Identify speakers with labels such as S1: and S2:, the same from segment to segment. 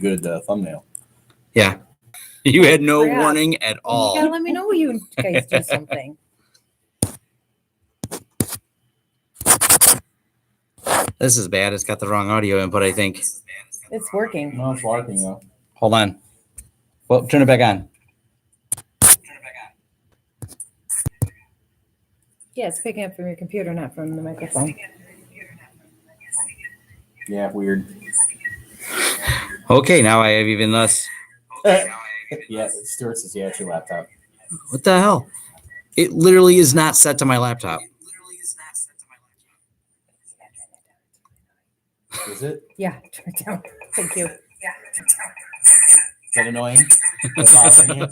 S1: good thumbnail.
S2: Yeah. You had no warning at all.
S3: You gotta let me know when you guys do something.
S2: This is bad. It's got the wrong audio input, I think.
S3: It's working.
S1: No, it's working though.
S2: Hold on. Well, turn it back on.
S3: Yeah, it's picking up from your computer, not from the microphone.
S1: Yeah, weird.
S2: Okay, now I have even less.
S1: Yeah, Stuart says, yeah, it's your laptop.
S2: What the hell? It literally is not set to my laptop.
S1: Is it?
S3: Yeah, turn it down. Thank you.
S1: Is that annoying? That's bothering you?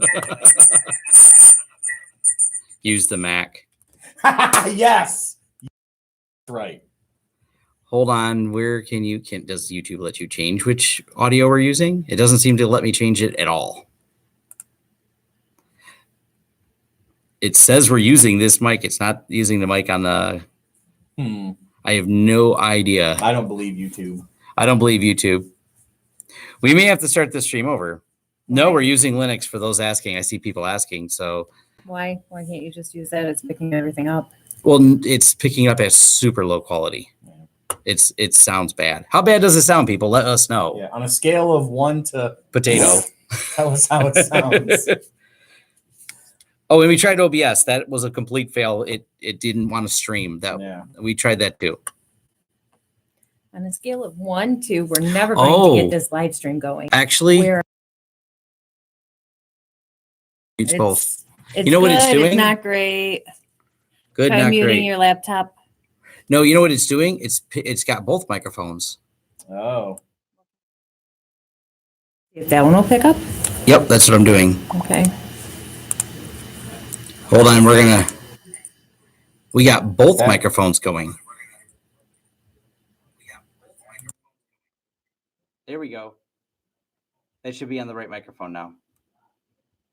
S2: Use the Mac.
S1: Yes. Right.
S2: Hold on. Where does YouTube let you change which audio we're using? It doesn't seem to let me change it at all. It says we're using this mic. It's not using the mic on the. I have no idea.
S1: I don't believe YouTube.
S2: I don't believe YouTube. We may have to start this stream over. No, we're using Linux for those asking. I see people asking. So
S3: Why can't you just use that? It's picking everything up.
S2: well, it's picking up at super low quality. It sounds bad. How bad does it sound, people? Let us know.
S1: Yeah, on a scale of 1 to
S2: Potato.
S1: That was how it sounds.
S2: Oh, and we tried OBS. That was a complete fail. It didn't want to stream. We tried that too.
S3: On a scale of 1 to, we're never going to get this live stream going.
S2: Actually, it's both.
S3: It's
S2: you know what it's
S3: good,
S2: doing?
S3: It's not great.
S2: Good,
S3: Try
S2: not
S3: muting
S2: great.
S3: your laptop.
S2: No, you know what it's doing? It's got both microphones.
S1: Oh.
S3: If that one will pick up?
S2: Yep, that's what I'm doing.
S3: Okay.
S2: Hold on, we got both microphones going. There we go. That should be on the right microphone now.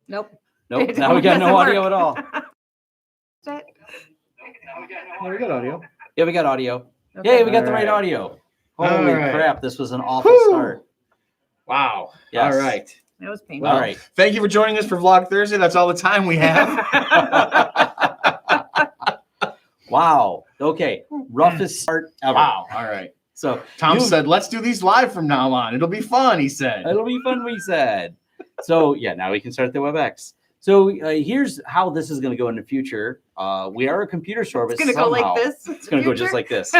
S3: Nope.
S2: Nope. Now we got no audio at all.
S1: Yeah, we got audio.
S2: Yeah, we got audio.
S3: Okay.
S2: Yay, we got the right audio. Holy crap, this was an awful start.
S1: Wow.
S2: Yes.
S1: All right.
S3: That was painful.
S2: All right.
S1: Thank you for joining us for Vlog Thursday. That's all the time we have.
S2: Wow. Okay. Roughest start ever.
S1: Wow. All right.
S2: So
S1: Tom said, let's do these live from now on. It'll be fun, he said.
S2: It'll be fun, we said. So, yeah, now we can start the WebEx. So here's how this is going to go in the future. We are a computer service.
S3: It's going to go like this.
S2: It's going to go just like this.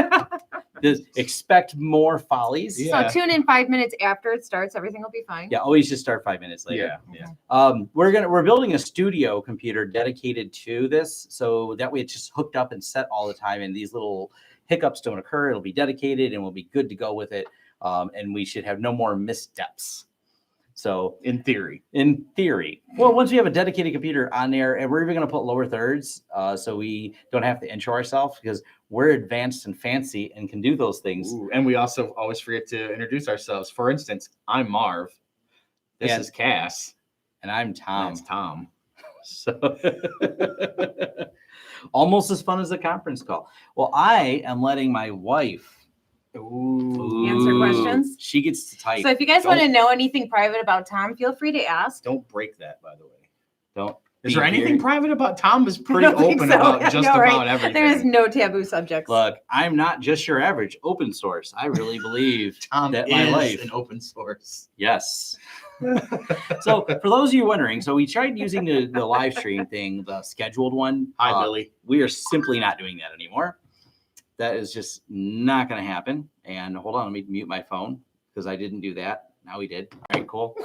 S2: Expect more follies.
S3: So tune in 5 minutes after it starts. Everything will be fine.
S2: Yeah, always just start 5 minutes later.
S1: Yeah.
S2: We're building a studio computer dedicated to this, so that way it's just hooked up and set all the time, and these little hiccups don't occur. It'll be dedicated, and we'll be good to go with it. And we should have no more missteps. So in theory, well, once we have a dedicated computer on there, and we're even going to put lower thirds, so we don't have to intro ourselves because we're advanced and fancy and can do those things.
S1: Ooh, and we also always forget to introduce ourselves. For instance, I'm Marv. This is Cass,
S2: and I'm Tom.
S1: That's Tom.
S2: So almost as fun as a conference call. Well, I am letting my wife.
S3: Answer questions.
S2: She gets to type.
S3: So if you guys want to know anything private about Tom, feel free to ask.
S1: Don't break that, by the way.
S2: Don't.
S1: Is there anything private about Tom? Is pretty open about just about everything.
S3: There is no taboo subjects.
S2: Look, I'm not just your average open source. I really believe
S1: Tom
S2: that
S1: is
S2: my life
S1: an open source.
S2: Yes. So for those of you wondering, so we tried using the live stream thing, the scheduled one.
S1: Hi, Billy.
S2: We are simply not doing that anymore. That is just not going to happen. And hold on, let me mute my phone because I didn't do that. Now we did. All right, cool.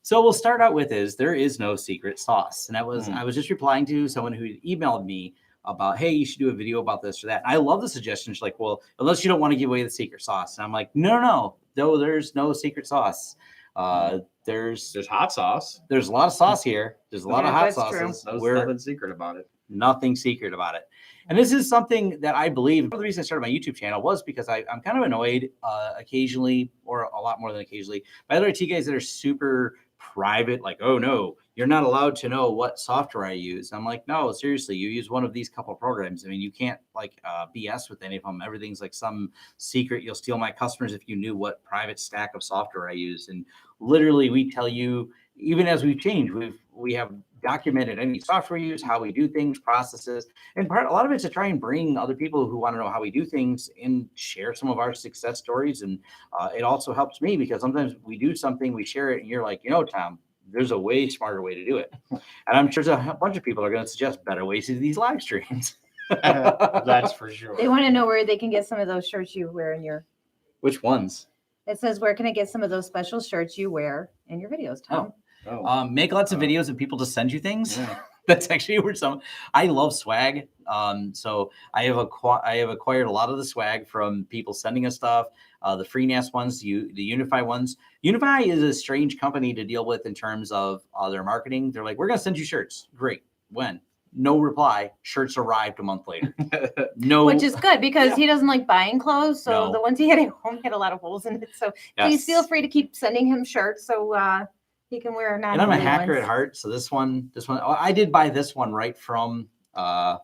S2: So we'll start out with there is no secret sauce. And that was, I was just replying to someone who emailed me about, hey, you should do a video about this or that. And I love the suggestion. She's like, well, unless you don't want to give away the secret sauce. And I'm like, no, there's no secret sauce. There's
S1: hot sauce.
S2: There's a lot of sauce here. There's a lot of hot sauces.
S1: There's nothing secret about it.
S2: Nothing secret about it. And this is something that I believe, the reason I started my YouTube channel was because I'm kind of annoyed occasionally, or a lot more than occasionally, by other IT guys that are super private, like, oh no, you're not allowed to know what software I use. I'm like, no, seriously, you use one of these couple programs. I mean, you can't like BS with any of them. Everything's like some secret. You'll steal my customers if you knew what private stack of software I use. And literally, we tell you, even as we've changed, we have documented any software we use, how we do things, processes, and a lot of it's to try and bring other people who want to know how we do things and share some of our success stories. And it also helps me because sometimes we do something, we share it, and you're like, Tom, there's a way smarter way to do it. And I'm sure a bunch of people are going to suggest better ways to do these live streams.
S1: That's for sure.
S3: They want to know where they can get some of those shirts you wear in your.
S2: Which ones?
S3: It says, where can I get some of those special shirts you wear in your videos, Tom?
S2: Make lots of videos of people to send you things.
S1: Yeah.
S2: That's actually where I love swag. So I have acquired a lot of the swag from people sending us stuff. The free NAS ones, the UniFi ones. UniFi is a strange company to deal with in terms of their marketing. They're like, we're going to send you shirts. Great. When? No reply. Shirts arrived a month later. No,
S3: Which is good because he doesn't like buying clothes. So
S2: No.
S3: the ones he had at home had a lot of holes in it. So please feel free to keep sending him shirts so he can wear
S2: And I'm a hacker at heart. So this one, I did buy this one right from at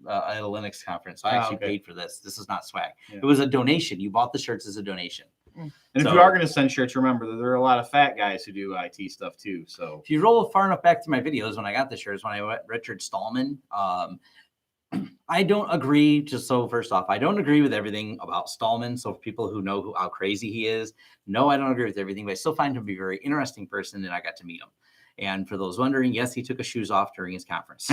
S2: a Linux conference. So I actually paid for this. This is not swag.
S1: Yeah.
S2: It was a donation. You bought the shirts as a donation.
S1: And if you are going to send shirts, remember that there are a lot of fat guys who do IT stuff too. So
S2: if you roll far enough back to my videos when I got the shirts, when I met Richard Stallman, I don't agree. Just so first off, I don't agree with everything about Stallman. So for people who know how crazy he is, no, I don't agree with everything, but I still find him to be a very interesting person, and I got to meet him. And for those wondering, yes, he took his shoes off during his conference.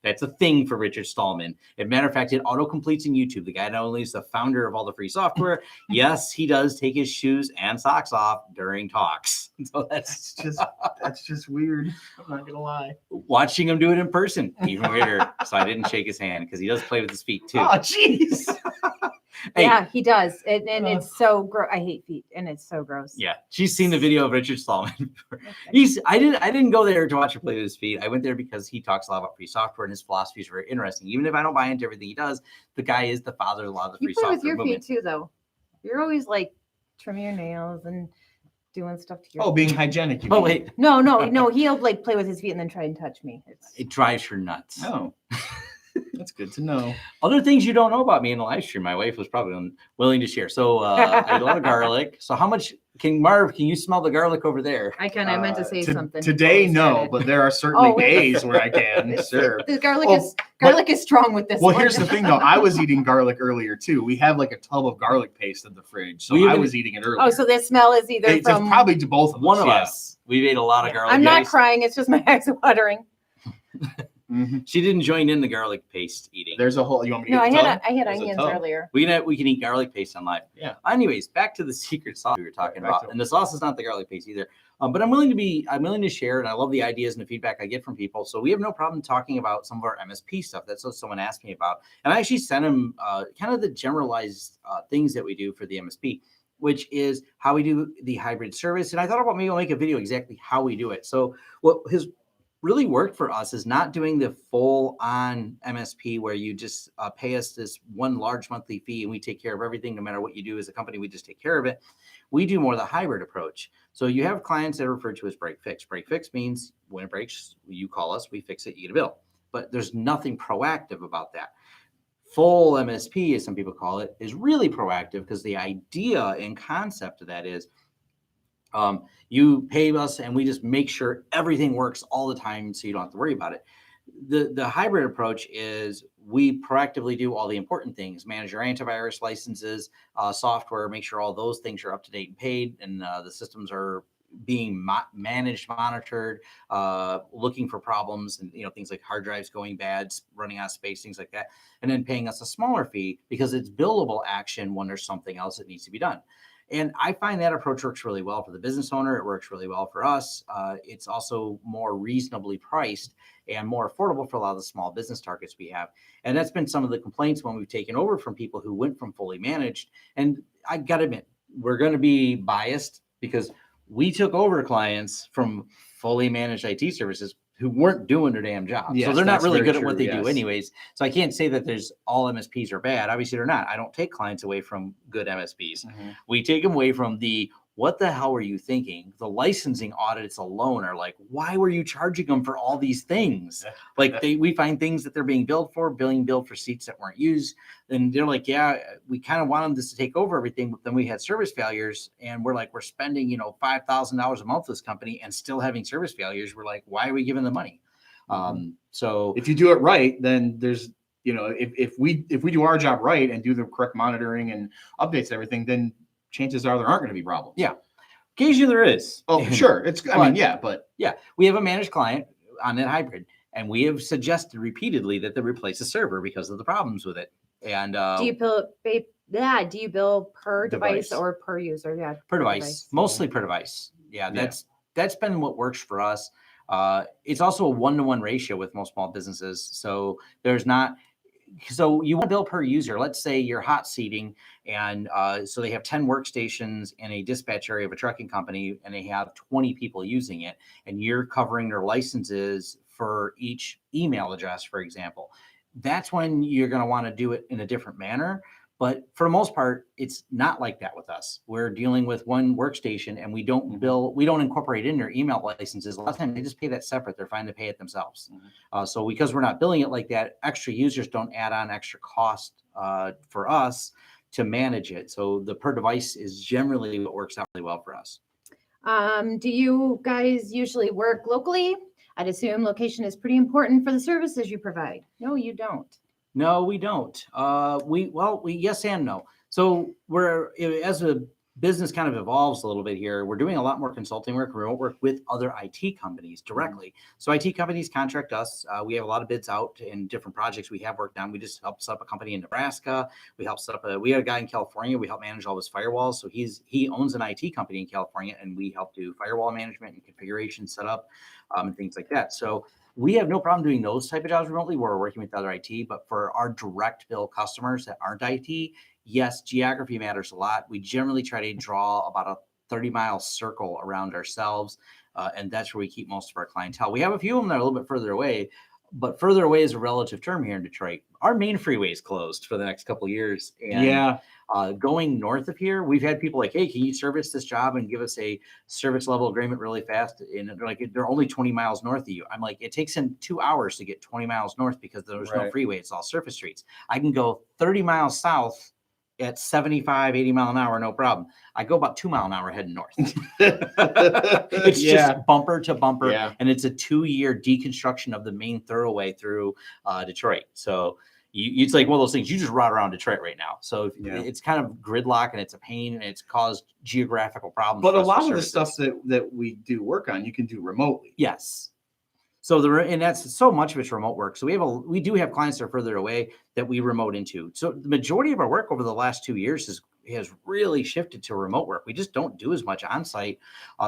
S2: That's a thing for Richard Stallman. As a matter of fact, it auto-completes in YouTube. The guy not only is the founder of all the free software, yes, he does take his shoes and socks off during talks. So that's
S1: just weird. I'm not gonna lie.
S2: Watching him do it in person, even weirder. So I didn't shake his hand because he does play with his feet too.
S1: Oh, jeez.
S2: Hey.
S3: Yeah, he does. And it's so gross. I hate feet, and it's so gross.
S2: Yeah, she's seen the video of Richard Stallman. I didn't go there to watch him play with his feet. I went there because he talks a lot about free software and his philosophy is very interesting. Even if I don't buy into everything he does, the guy is the father of a lot of the free
S3: You play
S2: software
S3: with your
S2: movement.
S3: feet too, though. You're always like trimming your nails and doing stuff to your.
S1: Oh, being hygienic.
S2: Oh wait,
S3: No. He'll like play with his feet and then try and touch me.
S2: it drives her nuts.
S1: Oh, that's good to know.
S2: Other things you don't know about me in the live stream, my wife was probably unwilling to share. So I eat a lot of garlic. So how much can you smell the garlic over there?
S3: I meant to say something.
S1: Today, no, but there are certainly
S3: Oh, wait.
S1: days where I can. Sure.
S3: The garlic is strong with this.
S1: Well,
S3: one.
S1: here's the thing, though. I was eating garlic earlier too. We have like a tub of garlic paste in the fridge, so I was eating it earlier.
S3: Oh, so this smell is either
S1: It's
S3: from
S1: probably to both of us.
S2: One of
S1: yeah.
S2: us. We've ate a lot of garlic.
S3: I'm not
S2: paste.
S3: crying. It's just my eyes are watering.
S1: Mm-hmm.
S2: She didn't join in the garlic paste eating.
S1: There's a whole. You want me to
S3: No,
S1: get the tub?
S3: I had
S1: There's a
S3: onions
S1: tub.
S3: earlier.
S2: We can eat garlic paste on live.
S1: Yeah.
S2: Anyways, back to the secret sauce we were talking
S1: Back
S2: about,
S1: to it.
S2: and the sauce is not the garlic paste either. But I'm willing to share, and I love the ideas and the feedback I get from people. So we have no problem talking about some of our MSP stuff. That's what someone asked me about, and I actually sent them kind of the generalized things that we do for the MSP, which is how we do the hybrid service. And I thought about maybe I'll make a video exactly how we do it. So what has really worked for us is not doing the full on MSP where you just pay us this one large monthly fee and we take care of everything. No matter what you do as a company, we just take care of it. We do more of the hybrid approach. So you have clients that are referred to as break fix. Break fix means when it breaks, you call us, we fix it, you get a bill. But there's nothing proactive about that. Full MSP, as some people call it, is really proactive because the idea and concept of that is you pay us and we just make sure everything works all the time so you don't have to worry about it. The hybrid approach is we proactively do all the important things, manage your antivirus licenses, software, make sure all those things are up to date and paid, and the systems are being managed, monitored, looking for problems and things like hard drives going bad, running out of space, things like that, and then paying us a smaller fee because it's billable action when there's something else that needs to be done. And I find that approach works really well for the business owner. It works really well for us. It's also more reasonably priced and more affordable for a lot of the small business targets we have. And that's been some of the complaints when we've taken over from people who went from fully managed. And I got to admit, we're going to be biased because we took over clients from fully managed IT services who weren't doing their damn job.
S1: Yes,
S2: so they're not
S1: that's
S2: really
S1: very
S2: good at what
S1: true,
S2: they do anyways. So I can't say that there's all MSPs are bad. Obviously they're not. I don't take clients away from good MSPs.
S1: Mm-hmm.
S2: We take them away from the what the hell were you thinking? The licensing audits alone are like, why were you charging them for all these things? Like we find things that they're being billed for seats that weren't used. And they're like, yeah, we kind of wanted this to take over everything, but then we had service failures, and we're like, we're spending, $5,000 a month with this company and still having service failures. We're like, why are we giving the money? So
S1: if you do it right, then there's, if we do our job right and do the correct monitoring and updates and everything, then chances are there aren't going to be problems.
S2: Yeah. Occasionally there is.
S1: Oh, sure. But
S2: we have a managed client on that hybrid, and we have suggested repeatedly that they replace the server because of the problems with it. And
S3: do you bill per device or per user? Yeah,
S2: per device, mostly per device. Yeah, that's been what works for us. It's also a 1-to-1 ratio with most small businesses. So so you want to bill per user. Let's say you're hot seating, and so they have 10 workstations in a dispatch area of a trucking company, and they have 20 people using it, and you're covering their licenses for each email address, for example. That's when you're going to want to do it in a different manner. But for the most part, it's not like that with us. We're dealing with one workstation, and we don't incorporate in their email licenses. A lot of times they just pay that separate. They're fine to pay it themselves. So because we're not billing it like that, extra users don't add on extra cost for us to manage it. So the per device is generally what works out really well for us.
S3: Do you guys usually work locally? I'd assume location is pretty important for the services you provide. No, you don't.
S2: No, we don't. We yes and no. So as a business kind of evolves a little bit here, we're doing a lot more consulting work, remote work with other IT companies directly. So IT companies contract us. We have a lot of bids out in different projects we have worked on. We just helped set up a company in Nebraska. We helped set up we had a guy in California. We helped manage all his firewalls. So he owns an IT company in California, and we help do firewall management and configuration setup and things like that. So we have no problem doing those type of jobs remotely where we're working with other IT, but for our direct bill customers that aren't IT, yes, geography matters a lot. We generally try to draw about a 30-mile circle around ourselves, and that's where we keep most of our clientele. We have a few of them that are a little bit further away, but further away is a relative term here in Detroit. Our main freeway is closed for the next couple of years. And going north of here, we've had people like, hey, can you service this job and give us a service level agreement really fast? And they're like, they're only 20 miles north of you. I'm like, it takes them 2 hours to get 20 miles north because there's no freeway. It's all surface streets. I can go 30 miles south at 75, 80 mile an hour, no problem. I go about 2 mile an hour heading north. It's just bumper to bumper. And it's a 2-year deconstruction of the main thoroughway through Detroit. So it's like one of those things, you just ride around Detroit right now. So it's kind of gridlock, and it's a pain, and it's caused geographical problems.
S1: But a lot of the stuff that we do work on, you can do remotely.
S2: Yes. So and that's so much of it's remote work. So we do have clients that are further away that we remote into. So the majority of our work over the last 2 years has really shifted to remote work. We just don't do as much on site.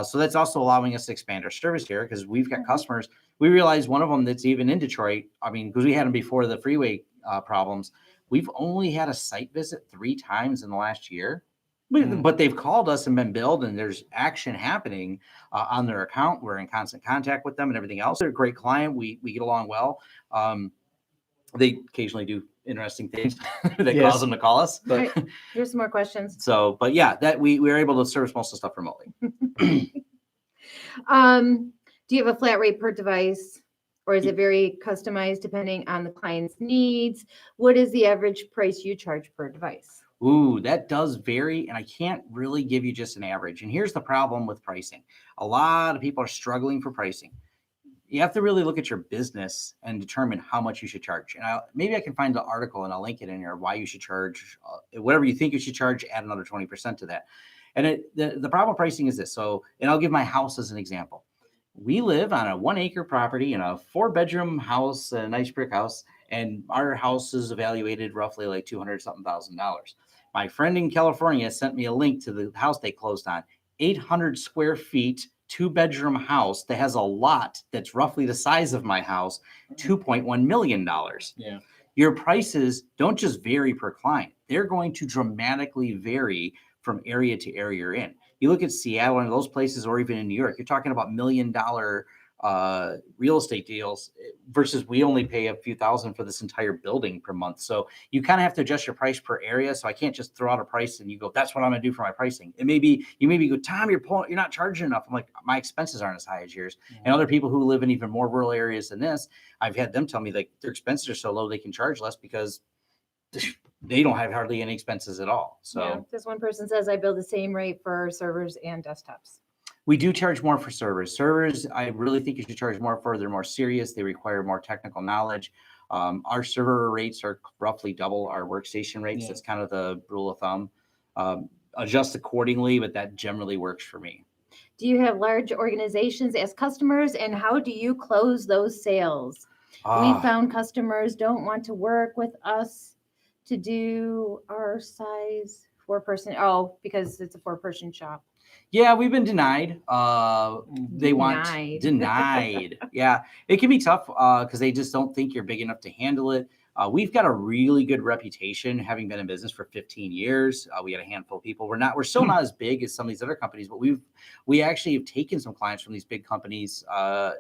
S2: So that's also allowing us to expand our service here because we've got customers. We realized one of them that's even in Detroit. I mean, because we had them before the freeway problems. We've only had a site visit 3 times in the last year. But they've called us and been billed, and there's action happening on their account. We're in constant contact with them and everything else. They're a great client. We get along well. They occasionally do interesting things that cause them to call us. But
S3: here's some more questions.
S2: So, but yeah, that we were able to service most of the stuff remotely.
S3: Do you have a flat rate per device, or is it very customized depending on the client's needs? What is the average price you charge per device?
S2: Ooh, that does vary, and I can't really give you just an average. And here's the problem with pricing. A lot of people are struggling for pricing. You have to really look at your business and determine how much you should charge. And maybe I can find the article and I'll link it in here, why you should charge, whatever you think you should charge, add another 20% to that. And the problem with pricing is this. So, and I'll give my house as an example. We live on a 1-acre property in a 4-bedroom house, a nice brick house, and our house is evaluated roughly like $200,000. My friend in California sent me a link to the house they closed on, 800 square feet, 2-bedroom house that has a lot that's roughly the size of my house, $2.1 million.
S1: Yeah.
S2: Your prices don't just vary per client. They're going to dramatically vary from area to area you're in. You look at Seattle and those places, or even in New York, you're talking about $1 million real estate deals versus we only pay a few thousand for this entire building per month. So you kind of have to adjust your price per area. So I can't just throw out a price and you go, that's what I'm going to do for my pricing. It may be, you maybe go, Tom, you're not charging enough. I'm like, my expenses aren't as high as yours. And other people who live in even more rural areas than this, I've had them tell me like their expenses are so low, they can charge less because they don't have hardly any expenses at all. So
S3: this one person says I bill the same rate for servers and desktops.
S2: we do charge more for servers. Servers, I really think you should charge more for. They're more serious. They require more technical knowledge. Our server rates are roughly double our workstation rates.
S1: Yeah.
S2: That's kind of the rule of thumb. Adjust accordingly, but that generally works for me.
S3: Do you have large organizations as customers, and how do you close those sales? We found customers don't want to work with us to do our size 4-person. Oh, because it's a 4-person shop.
S2: Yeah, we've been denied. They want
S3: Denied.
S2: denied. Yeah, it can be tough because they just don't think you're big enough to handle it. We've got a really good reputation, having been in business for 15 years. We had a handful of people. We're still not as big as some of these other companies, but we actually have taken some clients from these big companies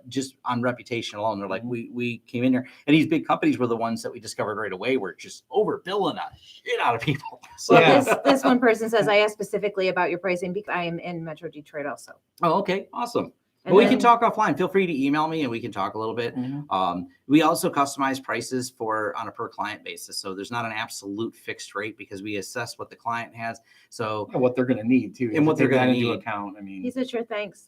S2: just on reputation alone. They're like, we came in here, and these big companies were the ones that we discovered right away were just overbilling a shit out of people. So,
S3: Well, this one person says I asked specifically about your pricing because I am in Metro Detroit also.
S2: oh, okay, awesome.
S3: And
S2: Well, we can
S3: then-
S2: talk offline. Feel free to email me and we can talk a little bit. We also customize prices on a per client basis. So there's not an absolute fixed rate because we assess what the client has. So
S1: what they're going to need too. You
S2: And
S1: have
S2: what
S1: to
S2: they're
S1: take that
S2: gonna
S1: into
S2: need.
S1: account. I mean,
S3: He said, sure, thanks.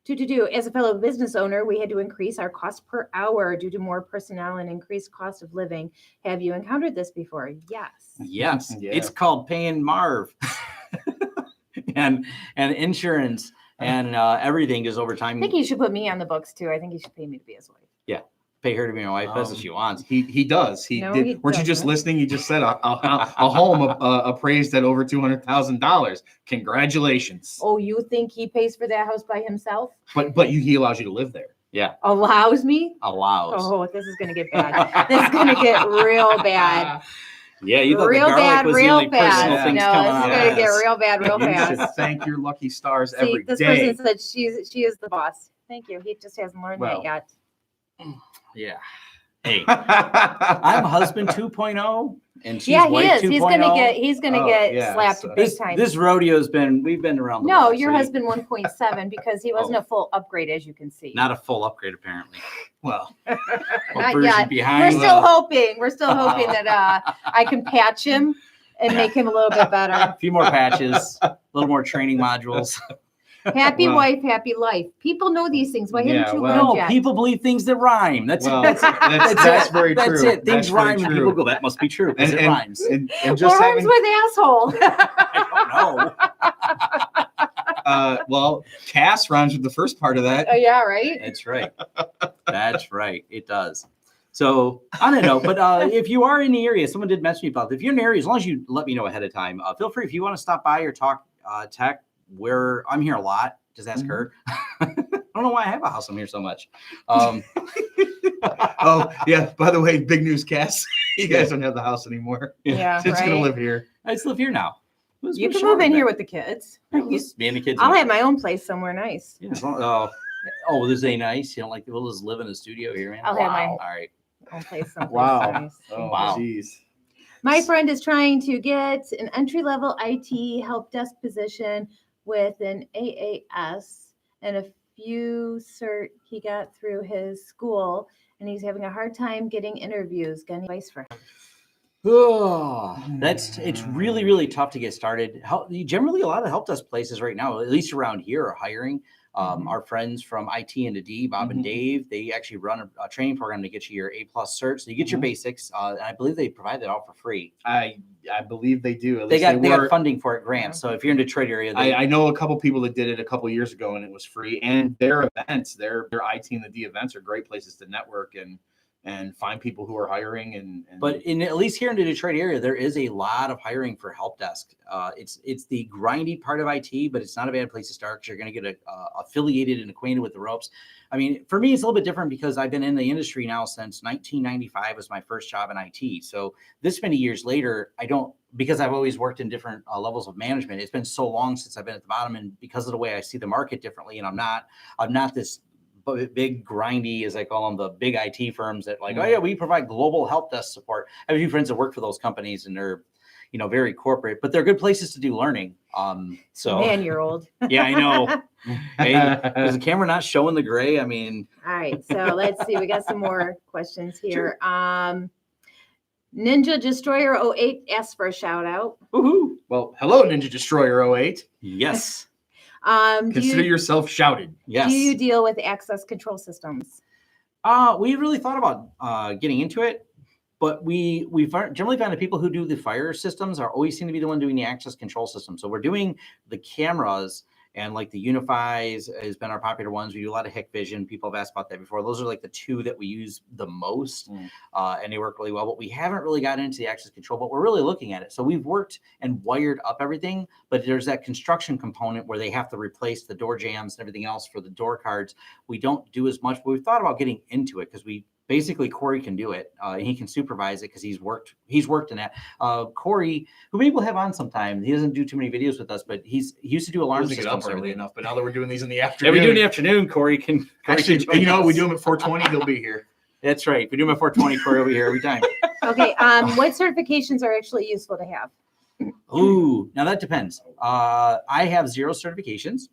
S3: As a fellow business owner, we had to increase our cost per hour due to more personnel and increased cost of living. Have you encountered this before? Yes.
S2: yes,
S1: Yeah.
S2: it's called paying Marv and insurance and everything is over time.
S3: I think you should put me on the books too. I think you should pay me to be his wife.
S2: Pay her to be my wife. That's what she wants.
S1: he does. He
S3: No,
S1: did.
S3: he
S1: Weren't you just
S3: doesn't.
S1: listening? You just said a home appraised at over $200,000. Congratulations.
S3: Oh, you think he pays for that house by himself?
S1: But he allows you to live there.
S2: Yeah,
S3: Allows me?
S2: allows.
S3: Oh, this is going to get bad. This is going to get real bad.
S2: Yeah, you thought
S3: Real
S2: the garlic
S3: bad,
S2: was the
S3: real
S2: only personal
S3: fast.
S2: things
S3: No,
S2: coming
S3: this is
S2: out.
S3: going to get
S1: Yes.
S3: real bad, real
S1: You should
S3: fast.
S1: thank your lucky stars
S3: See,
S1: every
S3: this
S1: day.
S3: person said she is the boss. Thank you. He just hasn't learned
S1: Well.
S3: that yet.
S2: Yeah. Hey, I'm husband 2.0 and she's
S3: Yeah, he
S2: wife
S3: is.
S2: 2.0.
S3: He's gonna
S1: Oh,
S3: get
S1: yeah,
S3: slapped
S1: so-
S3: big time.
S2: This rodeo's we've been around the
S3: No,
S2: block,
S3: your
S2: so
S3: husband 1.7 because he wasn't
S2: Oh.
S3: a full upgrade, as you can see.
S2: not a full upgrade apparently.
S1: Well,
S2: What
S3: Not
S2: version
S3: yet. We're
S2: behind?
S3: still hoping. We're still hoping that I can patch him and make him a little bit better.
S2: A few more patches, a little more training modules.
S3: Happy
S1: Well.
S3: wife, happy life. People know these things. Why
S1: Yeah,
S3: haven't you
S1: well-
S3: learned
S2: No,
S3: yet?
S2: people believe things that rhyme. That's
S1: well,
S2: that's
S1: that's very
S2: That's
S1: true.
S2: it. Things
S1: That's very
S2: rhyme and
S1: true.
S2: people go, that must be true because it rhymes.
S1: And
S3: What
S1: just
S3: rhymes
S1: having,
S3: with asshole?
S2: I don't know.
S1: well, Cass rhymes with the first part of that.
S3: Oh, yeah, right?
S2: That's right. That's right. It does. So on a note, but if you are in the area, someone did message me about it. If you're in the area, as long as you let me know ahead of time, feel free if you want to stop by or talk tech. Where I'm here a lot. Just ask her. I don't know why I have a house. I'm here so much.
S1: Oh, yeah. By the way, big news, Cass. You guys don't have the house anymore.
S3: Yeah,
S1: It's going to
S3: right.
S1: live here.
S2: I just live here now.
S3: You can move in here with the kids.
S2: me and the kids.
S3: I'll have my own place somewhere nice.
S2: Yeah, this ain't nice. You don't like we'll just live in the studio here, man.
S3: I'll have my-
S2: All right.
S3: Own place someplace
S1: Wow.
S3: nice.
S1: Oh,
S2: Wow.
S1: jeez.
S3: My friend is trying to get an entry-level IT help desk position with an AAS and a few cert he got through his school, and he's having a hard time getting interviews. Got any advice for him?
S2: Oh, it's really, really tough to get started. Generally, a lot of help desk places right now, at least around here, are hiring. Our friends from IT and D, Bob and Dave, they actually run a training program to get you your A+ cert. So you get your basics. And I believe they provide that all for free.
S1: I believe they do. At
S2: They
S1: least
S2: got
S1: were.
S2: funding for it, grants. So if you're in Detroit area,
S1: I know a couple people that did it a couple years ago and it was free. And their events, their IT and the D events are great places to network and find people who are hiring. And
S2: But at least here in the Detroit area, there is a lot of hiring for help desk. It's the grindy part of IT, but it's not a bad place to start because you're going to get affiliated and acquainted with the ropes. I mean, for me, it's a little bit different because I've been in the industry now since 1995 was my first job in IT. So this many years later, because I've always worked in different levels of management, it's been so long since I've been at the bottom, and because of the way I see the market differently, and I'm not this big grindy, as I call them, the big IT firms that like, oh yeah, we provide global help desk support. I have a few friends that work for those companies, and they're, very corporate, but they're good places to do learning. So
S3: Man, you're old.
S2: yeah, I know. Hey, is the camera not showing the gray? I mean,
S3: All right, so let's see. We got some more questions here. Ninja Destroyer 08 asked for a shout out.
S2: woohoo!
S1: Well, hello, Ninja Destroyer 08.
S2: Yes,
S1: Consider yourself shouted.
S2: yes.
S3: Do you deal with access control systems?
S2: We really thought about getting into it, but we generally found that people who do the fire systems are always seem to be the one doing the access control system. So we're doing the cameras, and like the UniFis has been our popular ones. We do a lot of Hikvision. People have asked about that before. Those are like the two that we use the most, and they work really well. But we haven't really gotten into the access control, but we're really looking at it. So we've worked and wired up everything, but there's that construction component where they have to replace the door jams and everything else for the door cards. We don't do as much, but we've thought about getting into it because basically Corey can do it. He can supervise it because he's worked in that. Corey, who maybe we'll have on sometime, he doesn't do too many videos with us, but he used to do alarm
S1: Doesn't get
S2: systems
S1: up
S2: and
S1: early
S2: everything.
S1: enough, but now that we're doing these in the
S2: Yeah,
S1: afternoon,
S2: we do in the afternoon. Corey can
S1: actually,
S2: join us.
S1: we do them at 4:20. He'll be here.
S2: That's right. If we do them at 4:20, Corey will be here every time.
S3: Okay, what certifications are actually useful to have?
S2: Ooh, now that depends. I have 0 certifications,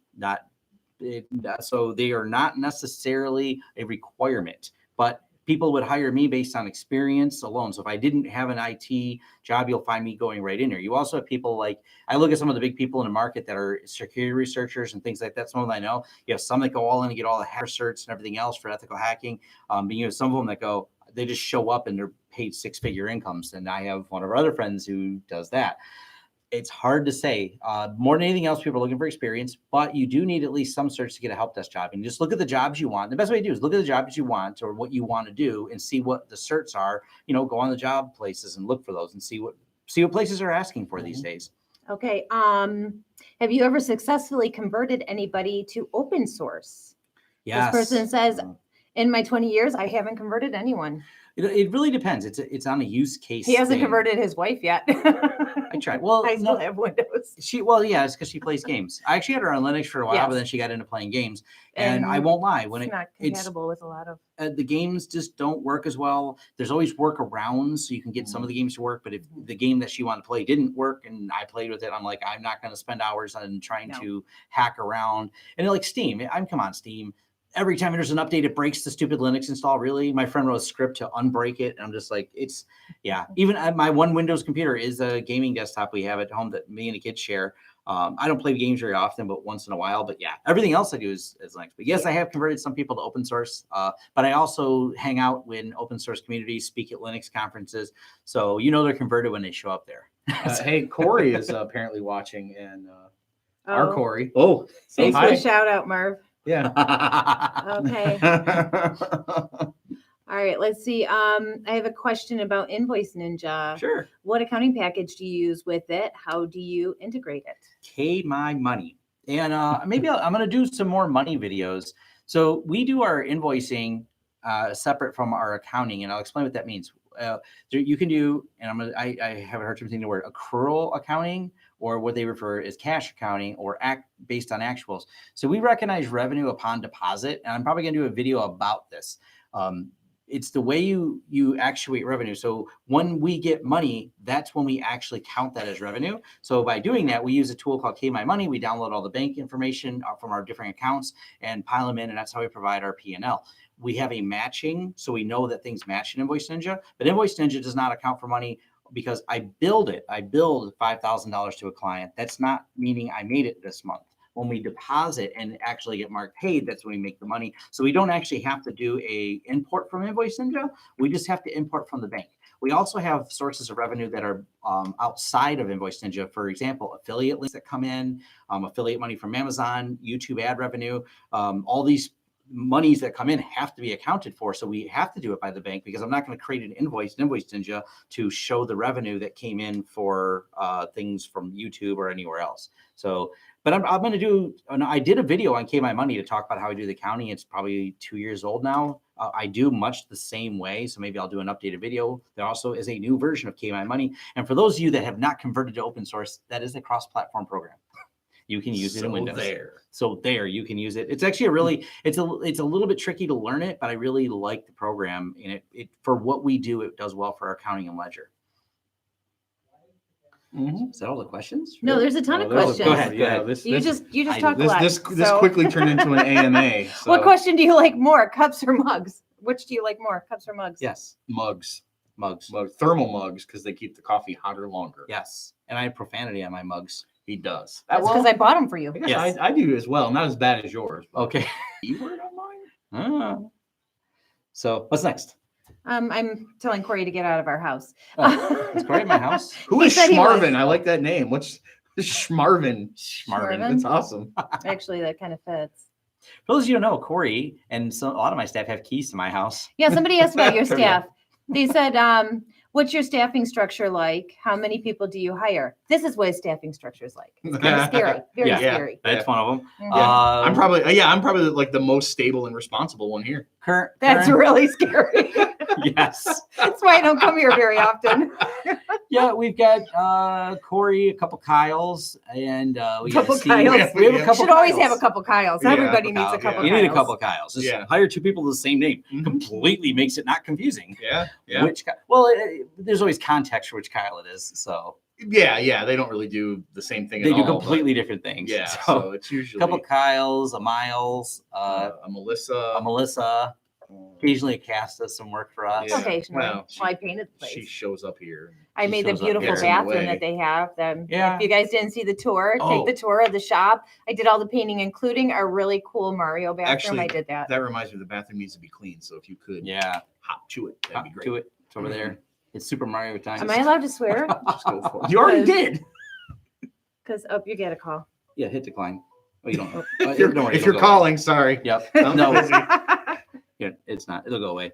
S2: so they are not necessarily a requirement, but people would hire me based on experience alone. So if I didn't have an IT job, you'll find me going right in there. You also have people like, I look at some of the big people in the market that are security researchers and things like that. Some of them I know. You have some that go all in and get all the hacker certs and everything else for ethical hacking. But you have some of them that go, they just show up and they're paid 6-figure incomes. And I have one of our other friends who does that. It's hard to say. More than anything else, people are looking for experience, but you do need at least some certs to get a help desk job. And just look at the jobs you want. The best way to do is look at the jobs you want or what you want to do and see what the certs are. Go on the job places and look for those and see what places are asking for these days.
S3: Okay. Have you ever successfully converted anybody to open source?
S2: Yes.
S3: This person says, in my 20 years, I haven't converted anyone.
S2: It really depends. It's on a use case.
S3: He hasn't
S2: thing.
S3: converted his wife yet.
S2: I tried. Well,
S3: I still have Windows.
S2: It's because she plays games. I actually had her on Linux for a while,
S3: Yes.
S2: but then she got into playing games. And I won't lie, when
S3: It's not compatible with a lot of.
S2: the games just don't work as well. There's always workarounds, so you can get some of the games to work. But if the game that she wanted to play didn't work, and I played with it, I'm like, I'm not going to spend hours on trying to hack around. And like Steam, come on, Steam. Every time there's an update, it breaks the stupid Linux install. Really, my friend wrote a script to unbreak it, and I'm just like, Even my one Windows computer is a gaming desktop we have at home that me and the kids share. I don't play games very often, but once in a while. But everything else I do is Linux. But yes, I have converted some people to open source. But I also hang out in open source communities, speak at Linux conferences. So they're converted when they show up there.
S1: Hey, Corey is apparently watching, and our Corey.
S2: Oh,
S3: Thanks for
S1: hi.
S3: the shout out, Marv.
S1: Yeah.
S3: Okay. All right. Let's see. I have a question about Invoice Ninja.
S2: Sure.
S3: What accounting package do you use with it? How do you integrate it?
S2: Pay my money. And maybe I'm going to do some more money videos. So we do our invoicing separate from our accounting, and I'll explain what that means. You can do, and I haven't heard something the word accrual accounting, or what they refer as cash accounting, or based on actuals. So we recognize revenue upon deposit, and I'm probably going to do a video about this. It's the way you actuate revenue. So when we get money, that's when we actually count that as revenue. So by doing that, we use a tool called Pay My Money. We download all the bank information from our different accounts and pile them in, and that's how we provide our P&L. We have a matching, so we know that things match in Invoice Ninja, but Invoice Ninja does not account for money because I billed it. I billed $5,000 to a client. That's not meaning I made it this month. When we deposit and actually get marked paid, that's when we make the money. So we don't actually have to do a import from Invoice Ninja. We just have to import from the bank. We also have sources of revenue that are outside of Invoice Ninja. For example, affiliate links that come in, affiliate money from Amazon, YouTube ad revenue, all these monies that come in have to be accounted for. So we have to do it by the bank, because I'm not going to create an invoice Ninja, to show the revenue that came in for things from YouTube or anywhere else. So, but I'm going to do, I did a video on KMI Money to talk about how I do the accounting. It's probably 2 years old now. I do much the same way. So maybe I'll do an updated video. There also is a new version of KMI Money. And for those of you that have not converted to open source, that is a cross-platform program. You can use it in Windows. So there you can use it. It's actually a really, it's a little bit tricky to learn it, but I really like the program, and it for what we do, it does well for our accounting and ledger. Is that all the questions?
S3: No, there's a ton of questions.
S2: Go ahead.
S1: Yeah,
S3: You just talk a lot.
S1: This
S3: so-
S1: quickly turned into an AMA. So.
S3: What question do you like more, cups or mugs? Which do you like more, cups or mugs?
S2: Yes.
S1: Mugs,
S2: Mugs.
S1: thermal mugs, because they keep the coffee hotter longer.
S2: Yes. And I have profanity on my mugs.
S1: He does.
S3: That's because I bought them for you.
S1: I guess
S2: Yes.
S1: I do as well. Not as bad as yours. But
S2: Okay.
S1: you word on mine?
S2: So what's next?
S3: I'm telling Corey to get out of our house.
S2: Is Corey at my house?
S1: Who
S3: He
S1: is
S3: said he was.
S1: Schmarvin? I like that name. What's Schmarvin?
S3: Schmarvin?
S1: That's awesome.
S3: Actually, that kind of fits.
S2: For those of you who know, Corey and a lot of my staff have keys to my house.
S3: Yeah, somebody asked about your staff. They said, what's your staffing structure like? How many people do you hire? This is what a staffing structure is like. It's kind of scary. Very
S2: Yeah.
S3: scary.
S2: That's one of them.
S3: Mhm.
S1: I'm probably like the most stable and responsible one here.
S3: That's really scary.
S2: Yes.
S3: That's why I don't come here very often.
S2: Yeah, we've got Corey, a couple Kyles, and we got
S3: Couple
S2: Steve.
S3: Kyles.
S2: We have a
S1: You
S2: couple
S3: Should always
S2: Kyles.
S3: have a couple Kyles.
S1: Yeah,
S3: Everybody
S2: Couple
S3: needs a
S2: Kyles,
S3: couple
S2: yeah.
S3: Kyles.
S2: You need a couple Kyles. Just
S1: Yeah.
S2: hire two people with the same name.
S1: Mhm.
S2: Completely makes it not confusing.
S1: Yeah.
S2: There's always context for which Kyle it is. So
S1: Yeah. They don't really do the same thing
S2: they
S1: at
S2: do
S1: all.
S2: completely different things.
S1: Yeah.
S2: So
S1: So it's usually
S2: a couple Kyles, a Miles,
S1: a Melissa.
S2: a Melissa. Occasionally, Cass does some work for us.
S1: Yeah.
S3: Occasionally.
S1: Well,
S3: I painted the place.
S1: She shows up here.
S3: I
S2: She
S3: made the
S2: shows up
S3: beautiful
S2: here.
S3: bathroom
S1: Way.
S3: that they have.
S2: Yeah.
S3: If you guys didn't see the tour,
S2: Oh.
S3: take the tour of the shop. I did all the painting, including our really cool Mario bathroom.
S1: Actually,
S3: I did that.
S1: That reminds me, the bathroom needs to be clean. So if you could
S2: Yeah.
S1: hop to it, that'd be great.
S2: To it. It's over there. It's Super Mario time.
S3: Am I allowed to swear?
S1: Just go for it. You already did.
S3: Because you get a call.
S2: Yeah, hit decline. Oh, you don't.
S1: If you're,
S2: don't worry,
S1: if
S2: it'll
S1: you're
S2: go away.
S1: calling, sorry.
S2: Yep.
S1: I'm
S2: No,
S1: busy.
S2: yeah, it's not. It'll go away.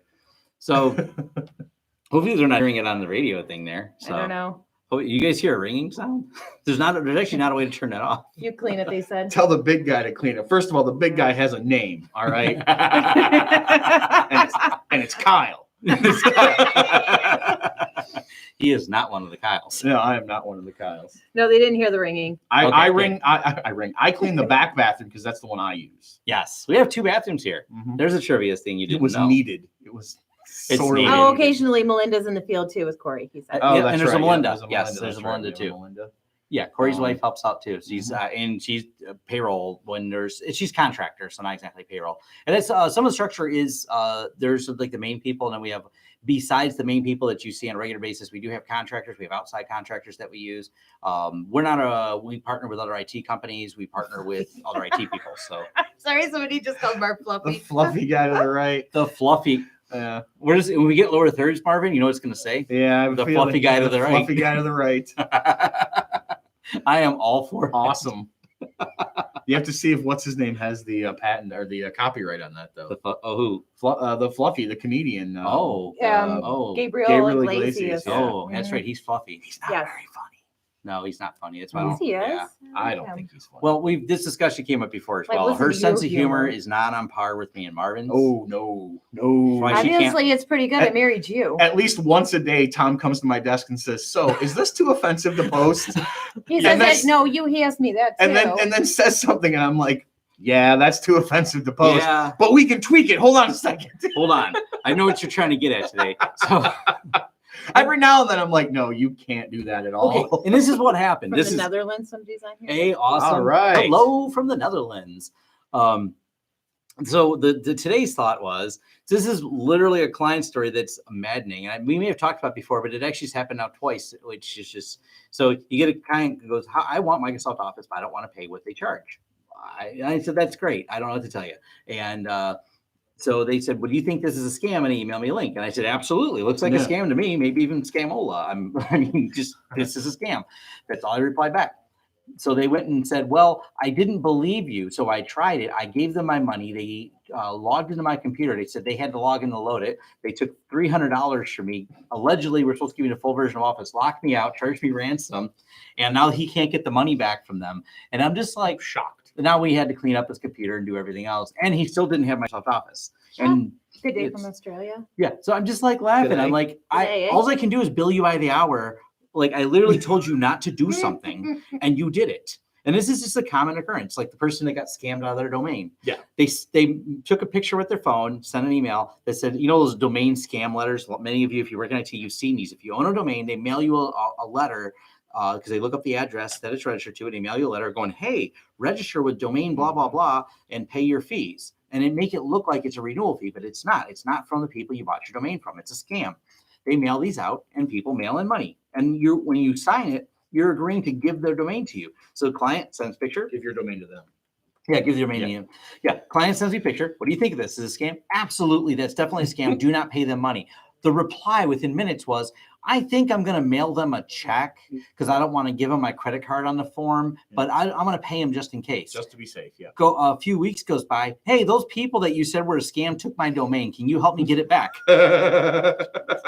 S2: So hopefully they're not hearing it on the radio thing there. So
S3: I don't know.
S2: Oh, you guys hear a ringing sound? There's actually not a way to turn that off.
S3: You clean it, they said.
S1: Tell the big guy to clean it. First of all, the big guy has a name, all right? and it's Kyle.
S2: He is not one of the Kyles.
S1: No, I am not one of the Kyles.
S3: No, they didn't hear the ringing.
S1: I
S2: Okay,
S1: ring. I ring. I clean the back bathroom because that's the one I use.
S2: Yes, we have two bathrooms here.
S1: Mhm.
S2: There's a trivia thing you
S1: It
S2: didn't
S1: was
S2: know.
S1: needed. It was
S2: It's
S1: sorely
S2: needed.
S3: Oh,
S1: needed.
S3: occasionally Melinda's in the field too with Corey, he said.
S2: Oh,
S1: Oh,
S2: that's
S1: that's
S2: and there's a
S1: right.
S2: Melinda.
S1: Yeah, there's a
S2: Yes,
S1: Melinda.
S2: there's a
S1: That's right.
S2: Melinda
S1: Yeah,
S2: too.
S1: Melinda.
S2: Yeah, Corey's
S1: Um,
S2: wife helps out too. She's and she's payroll when she's contractor, so not exactly payroll. And that's some of the structure is there's like the main people, and then we have besides the main people that you see on a regular basis, we do have contractors. We have outside contractors that we use. We partner with other IT companies. We partner with other IT people. So
S3: Sorry, somebody just called Mark
S1: The
S3: Fluffy.
S1: fluffy guy to the right.
S2: the fluffy.
S1: Yeah.
S2: When we get lower thirds, Marvin, you know what it's going to say?
S1: Yeah. I have a
S2: The
S1: feeling.
S2: fluffy guy to the right.
S1: Fluffy guy to the right.
S2: I am all for it.
S1: Awesome. You have to see if what's his name has the patent or the copyright on that though.
S2: Who?
S1: The Fluffy, the comedian.
S2: Oh,
S3: Gabriel
S1: Gabriel
S3: Iglesias.
S1: Iglesias, yeah.
S2: oh, that's right. He's fluffy. He's not
S3: Yes.
S2: very funny. No, he's not funny. That's why I
S3: Yes,
S2: don't.
S3: he is.
S2: Yeah.
S1: I don't
S3: Yeah.
S1: think he's funny.
S2: Well, this discussion came up before as
S3: Like,
S2: well.
S3: listen
S2: Her
S3: to
S2: sense
S3: you,
S2: of humor
S3: humor.
S2: is not on par with me and Marvin's.
S1: Oh no.
S2: Why she can't-
S3: Obviously, it's pretty good. I married you.
S1: At least once a day, Tom comes to my desk and says, "So, is this too offensive to post?"
S3: He
S1: and
S3: says
S1: that's-
S3: that. No, he asked me that too.
S1: and then says something, and I'm like, "Yeah, that's too offensive to post."
S2: Yeah.
S1: But we can tweak it. Hold on a second.
S2: Hold on. I know what you're trying to get at today. So,
S1: Every now and then, I'm like, "No, you can't do that at all."
S2: okay. And this is what happened.
S3: From
S2: This
S3: the
S2: is
S3: Netherlands, somebody's on here.
S2: a awesome.
S1: All right.
S2: Hello from the Netherlands. So the today's thought was this is literally a client story that's maddening, and we may have talked about it before, but it actually has happened now twice, which is just so you get a client who goes, "I want Microsoft Office, but I don't want to pay what they charge." I said, "That's great. I don't know what to tell you." And so they said, "Well, do you think this is a scam?" And he emailed me a link, and I said, "Absolutely, looks like a
S1: Yeah.
S2: scam to me. Maybe even scamola. I mean, just this is a scam." That's all I replied back. So they went and said, well, I didn't believe you. So I tried it. I gave them my money. They logged into my computer. They said they had to log in to load it. They took $300 from me. Allegedly, we're supposed to give me the full version of Office, locked me out, charged me ransom. And now he can't get the money back from them. And I'm just like shocked. Now we had to clean up his computer and do everything else. And he still didn't have Microsoft Office. And
S3: Good day from Australia.
S2: yeah. So I'm just like laughing. I'm like, all I can do is bill you by the hour. Like I literally told you not to do something and you did it. And this is just a common occurrence. Like the person that got scammed out of their domain. Yeah. They took a picture with their phone, sent an email that said, you know, those domain scam letters. Many of you, if you work in IT, you've seen these. If you own a domain, they mail you a letter because they look up the address that it's registered to, and they mail you a letter going, hey, register with domain blah, blah, blah, and pay your fees. And it make it look like it's a renewal fee, but it's not. It's not from the people you bought your domain from. It's a scam. They mail these out and people mail in money. And when you sign it, you're agreeing to give their domain to you. So the client sends picture.
S1: Give your domain to them.
S2: Yeah, give your domain to you. Yeah, client sends me a picture. What do you think of this? Is it a scam? Absolutely. That's definitely a scam. Do not pay them money. The reply within minutes was, I think I'm going to mail them a check because I don't want to give them my credit card on the form, but I'm going to pay them just in case.
S1: Just to be safe, yeah.
S2: A few weeks goes by. Hey, those people that you said were a scam took my domain. Can you help me get it back?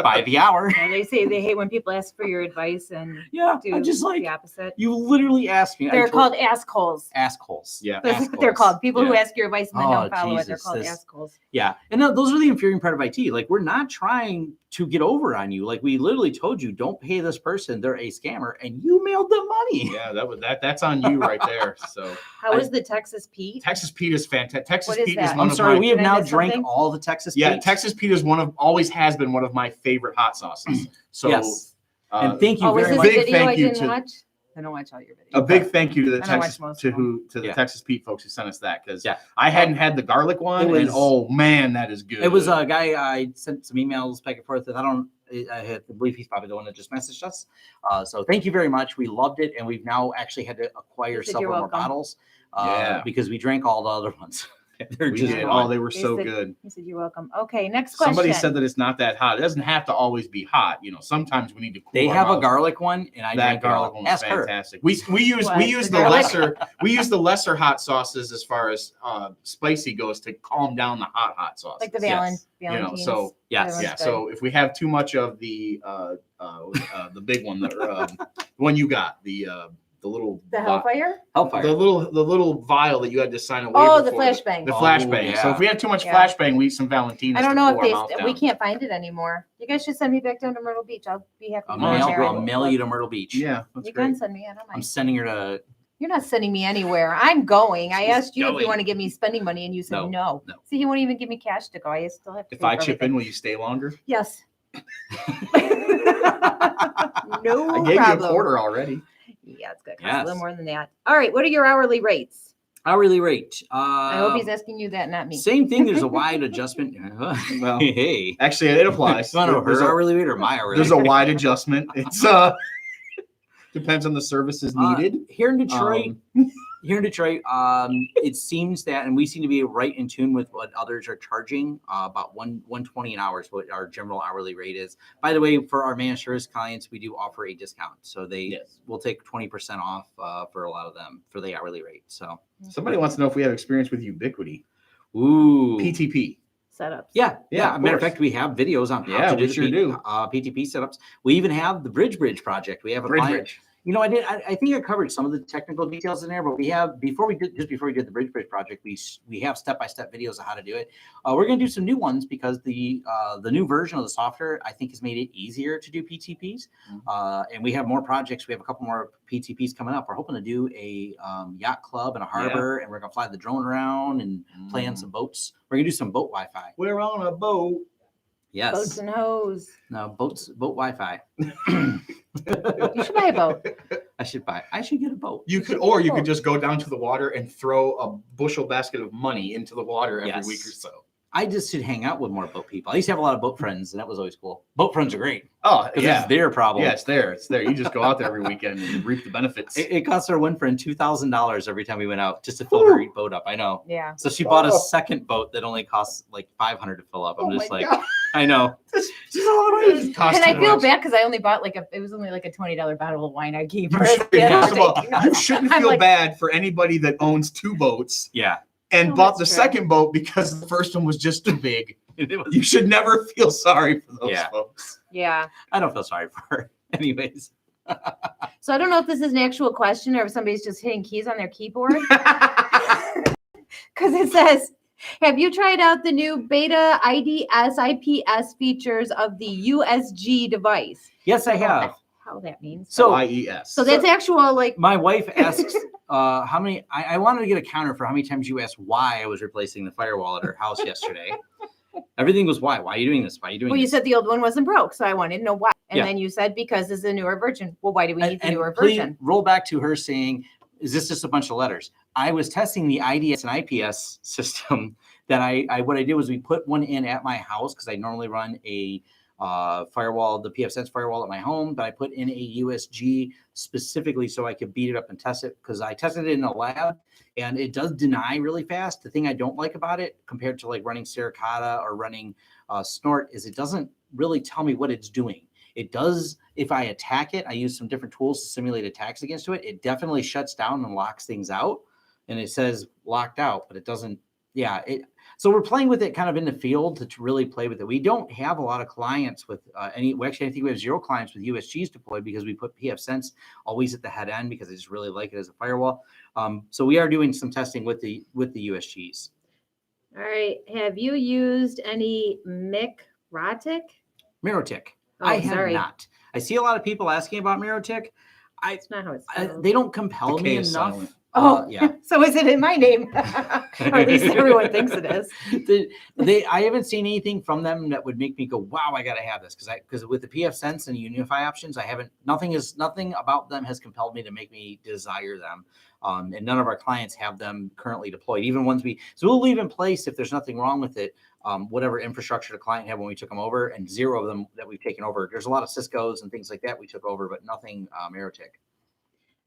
S2: By the hour.
S3: Yeah, they say they hate when people ask for your advice and do
S2: I'm just like,
S3: the opposite.
S2: You literally asked me.
S3: They're called assholes.
S2: Assholes.
S1: Yeah.
S3: That's what they're called. People who ask your advice and then don't follow it. They're called assholes.
S2: Yeah. And those are the infuriating part of IT. Like, we're not trying to get over on you. Like, we literally told you, don't pay this person. They're a scammer, and you mailed them money.
S1: Yeah, that's on you right there. So
S3: how is the Texas Pete?
S1: Texas Pete is fantastic. Texas
S3: What is
S1: Pete
S3: that?
S1: is one
S2: I'm
S1: of
S2: sorry,
S1: my,
S2: we have
S3: Can I
S2: now
S3: miss
S2: drank
S3: something?
S2: all the Texas
S1: yeah,
S2: Petes.
S1: Texas Pete is always has been one of my favorite hot sauces. So
S2: Yes. And thank you
S3: Oh, is
S2: very
S3: this
S2: much.
S3: a
S1: Big
S3: video I
S1: thank you
S3: didn't
S1: to-
S3: watch? I don't watch all your videos.
S1: a big thank you to the
S3: I don't watch
S1: Texas
S3: most of them.
S1: Texas Pete folks who sent us that, because
S2: Yeah.
S1: I hadn't had the garlic one,
S2: It
S1: and
S2: was-
S1: oh man, that is good.
S2: It was a guy I sent some emails back and forth with. I believe he's probably the one that just messaged us. So thank you very much. We loved it, and we've now actually had to acquire
S3: He said,
S2: several
S3: "You're
S2: more
S3: welcome."
S2: bottles
S1: Yeah.
S2: because we drank all the other ones. They're
S1: We
S2: just
S1: did.
S2: gone.
S1: Oh, they were
S3: They
S1: so
S3: said-
S1: good.
S3: He said, "You're welcome." Okay, next question.
S1: Somebody said that it's not that hot. It doesn't have to always be hot. You know, sometimes we need to cool
S2: They
S1: our
S2: have a
S1: mouths.
S2: garlic one, and I
S1: That
S2: drank it all.
S1: garlic one was
S2: Ask her.
S1: fantastic. We use
S3: What?
S1: we use
S3: The
S1: the
S3: garlic?
S1: lesser lesser hot sauces as far as spicy goes to calm down the hot sauces.
S3: like the
S2: Yes.
S1: You know,
S3: Valentine's.
S1: so
S2: Yes.
S3: That
S1: yeah.
S3: one's
S1: So if we have too much of the big one, the one you got, the little
S3: The Hellfire?
S2: Hellfire.
S1: the little vial that you had to sign away.
S3: Oh, the flashbang.
S1: The
S2: Oh,
S1: flashbang.
S2: yeah.
S1: So if we have too much
S3: Yeah.
S1: flashbang, we eat some Valentines.
S3: I don't
S1: to
S3: know
S1: cool our mouth
S3: if we
S1: down.
S3: can't find it anymore. You guys should send me back down to Myrtle Beach. I'll be happy to
S2: I'll
S3: go down there.
S2: mail you to Myrtle Beach.
S1: Yeah, that's
S3: You
S1: great.
S3: can send me. I don't
S2: I'm
S3: mind.
S2: sending her to.
S3: You're not sending me anywhere. I'm going. I
S2: She's
S3: asked you if
S2: going.
S3: you want to give me spending money, and you said
S2: No.
S3: no. See, he won't even give me cash to go. I still have to.
S1: If
S3: pay
S1: I
S3: for
S1: chip in,
S3: everything.
S1: will you stay longer?
S3: Yes. No
S1: I gave you a
S3: problem.
S1: quarter already.
S3: Yeah, it's good. Cost a
S2: Yes.
S3: little more than that. All right. What are your hourly rates?
S2: Hourly rate.
S3: I hope he's asking you that, not me.
S2: Same thing. There's a wide adjustment.
S1: Well,
S2: Hey.
S1: Actually, it applies.
S2: You want to know
S1: There's
S2: her
S1: a-
S2: hourly rate or my hourly
S1: There's
S2: rate?
S1: a wide adjustment. It's depends on the services needed.
S2: Here in Detroit, it seems that, and we seem to be right in tune with what others are charging, about $120 an hour is what our general hourly rate is. By the way, for our managed service clients, we do offer a discount, so they will take 20% off for a lot of them for the hourly rate. So,
S1: Somebody wants to know if we have experience with Ubiquity.
S2: ooh,
S1: PTP.
S3: Setups.
S2: Yeah.
S1: Yeah, of
S2: Matter of
S1: course.
S2: fact, we have videos on how
S1: Yeah,
S2: to
S1: we
S2: do
S1: sure do.
S2: PTP setups. We even have the Bridge project. We have a client. You know, I think I covered some of the technical details in there, but we have before we did the Bridge project, we have step-by-step videos of how to do it. We're going to do some new ones because the new version of the software I think has made it easier to do PTPs. And we have more projects. We have a couple more PTPs coming up. We're hoping to do a yacht club and a harbor, and we're going to fly the drone around and play on some boats. We're going to do some boat Wi-Fi.
S1: We're on a boat.
S2: Yes.
S3: Boats and hoes.
S2: No, boat Wi-Fi.
S3: You should buy a boat.
S2: I should get a boat.
S1: You could just go down to the water and throw a bushel basket of money into the water every
S2: Yes.
S1: week or so.
S2: I just should hang out with more boat people. I used to have a lot of boat friends, and that was always cool. Boat friends are great.
S1: Oh,
S2: Because
S1: yeah.
S2: it's their problem.
S1: Yeah, it's there. It's there. You just go out there every weekend and reap the benefits.
S2: It cost our one friend $2,000 every time we went out just to fill her boat up. I know.
S3: Yeah.
S2: So she bought a second boat that only costs like $500 to fill up. I'm just like,
S1: God.
S2: I know.
S3: And I feel bad because I only bought it was only like a $20 bottle of wine I keep.
S1: First of all, you shouldn't feel bad for anybody that owns 2 boats.
S2: Yeah.
S1: And
S3: Oh,
S1: bought the
S3: that's true.
S1: second boat because the first one was just too big.
S2: It was,
S1: You should never feel sorry for those
S2: Yeah.
S1: folks.
S3: Yeah.
S2: I don't feel sorry for her. Anyways.
S3: So I don't know if this is an actual question or if somebody's just hitting keys on their keyboard. Because it says, have you tried out the new beta IDS IPS features of the USG device?
S2: Yes, I
S3: don't know
S2: have.
S3: How that means.
S2: So
S1: IES.
S3: So that's actual like
S2: my wife asks how many, I wanted to get a counter for how many times you asked why I was replacing the firewall at her house yesterday. Everything was why. Why are you doing this? Why are you doing
S3: well, you
S2: this?
S3: said the old one wasn't broke, so I wanted to know why. And
S2: Yeah.
S3: then you said because it's a newer version. Well, why do we need the newer
S2: please
S3: version?
S2: roll back to her saying, is this just a bunch of letters? I was testing the IDS and IPS system that what I did was we put one in at my house because I normally run a firewall, the PFsense firewall at my home, but I put in a USG specifically so I could beat it up and test it because I tested it in a lab and it does deny really fast. The thing I don't like about it compared to like running Suricata or running Snort is it doesn't really tell me what it's doing. It does, if I attack it, I use some different tools to simulate attacks against it. It definitely shuts down and locks things out. And it says locked out, but it doesn't, so we're playing with it kind of in the field to really play with it. We don't have a lot of clients with I think we have 0 clients with USGs deployed because we put PFsense always at the head end because I just really like it as a firewall. So we are doing some testing with the USGs.
S3: All right. Have you used any Mirotic?
S2: Mirotic.
S3: Oh,
S2: I have
S3: sorry.
S2: not. I see a lot of people asking about Mirotic.
S3: That's not how it's spelled.
S2: They don't compel
S1: The
S2: me
S1: K is
S2: enough.
S1: silent.
S3: Oh,
S2: yeah.
S3: So is it in my name? Or at least everyone thinks it is.
S2: I haven't seen anything from them that would make me go, wow, I got to have this. Because with the PFsense and UniFi options, nothing about them has compelled me to make me desire them. And none of our clients have them currently deployed. Even ones so we'll leave in place if there's nothing wrong with it. Whatever infrastructure the client had when we took them over, and 0 of them that we've taken over. There's a lot of Cisco's and things like that we took over, but nothing Mirotic.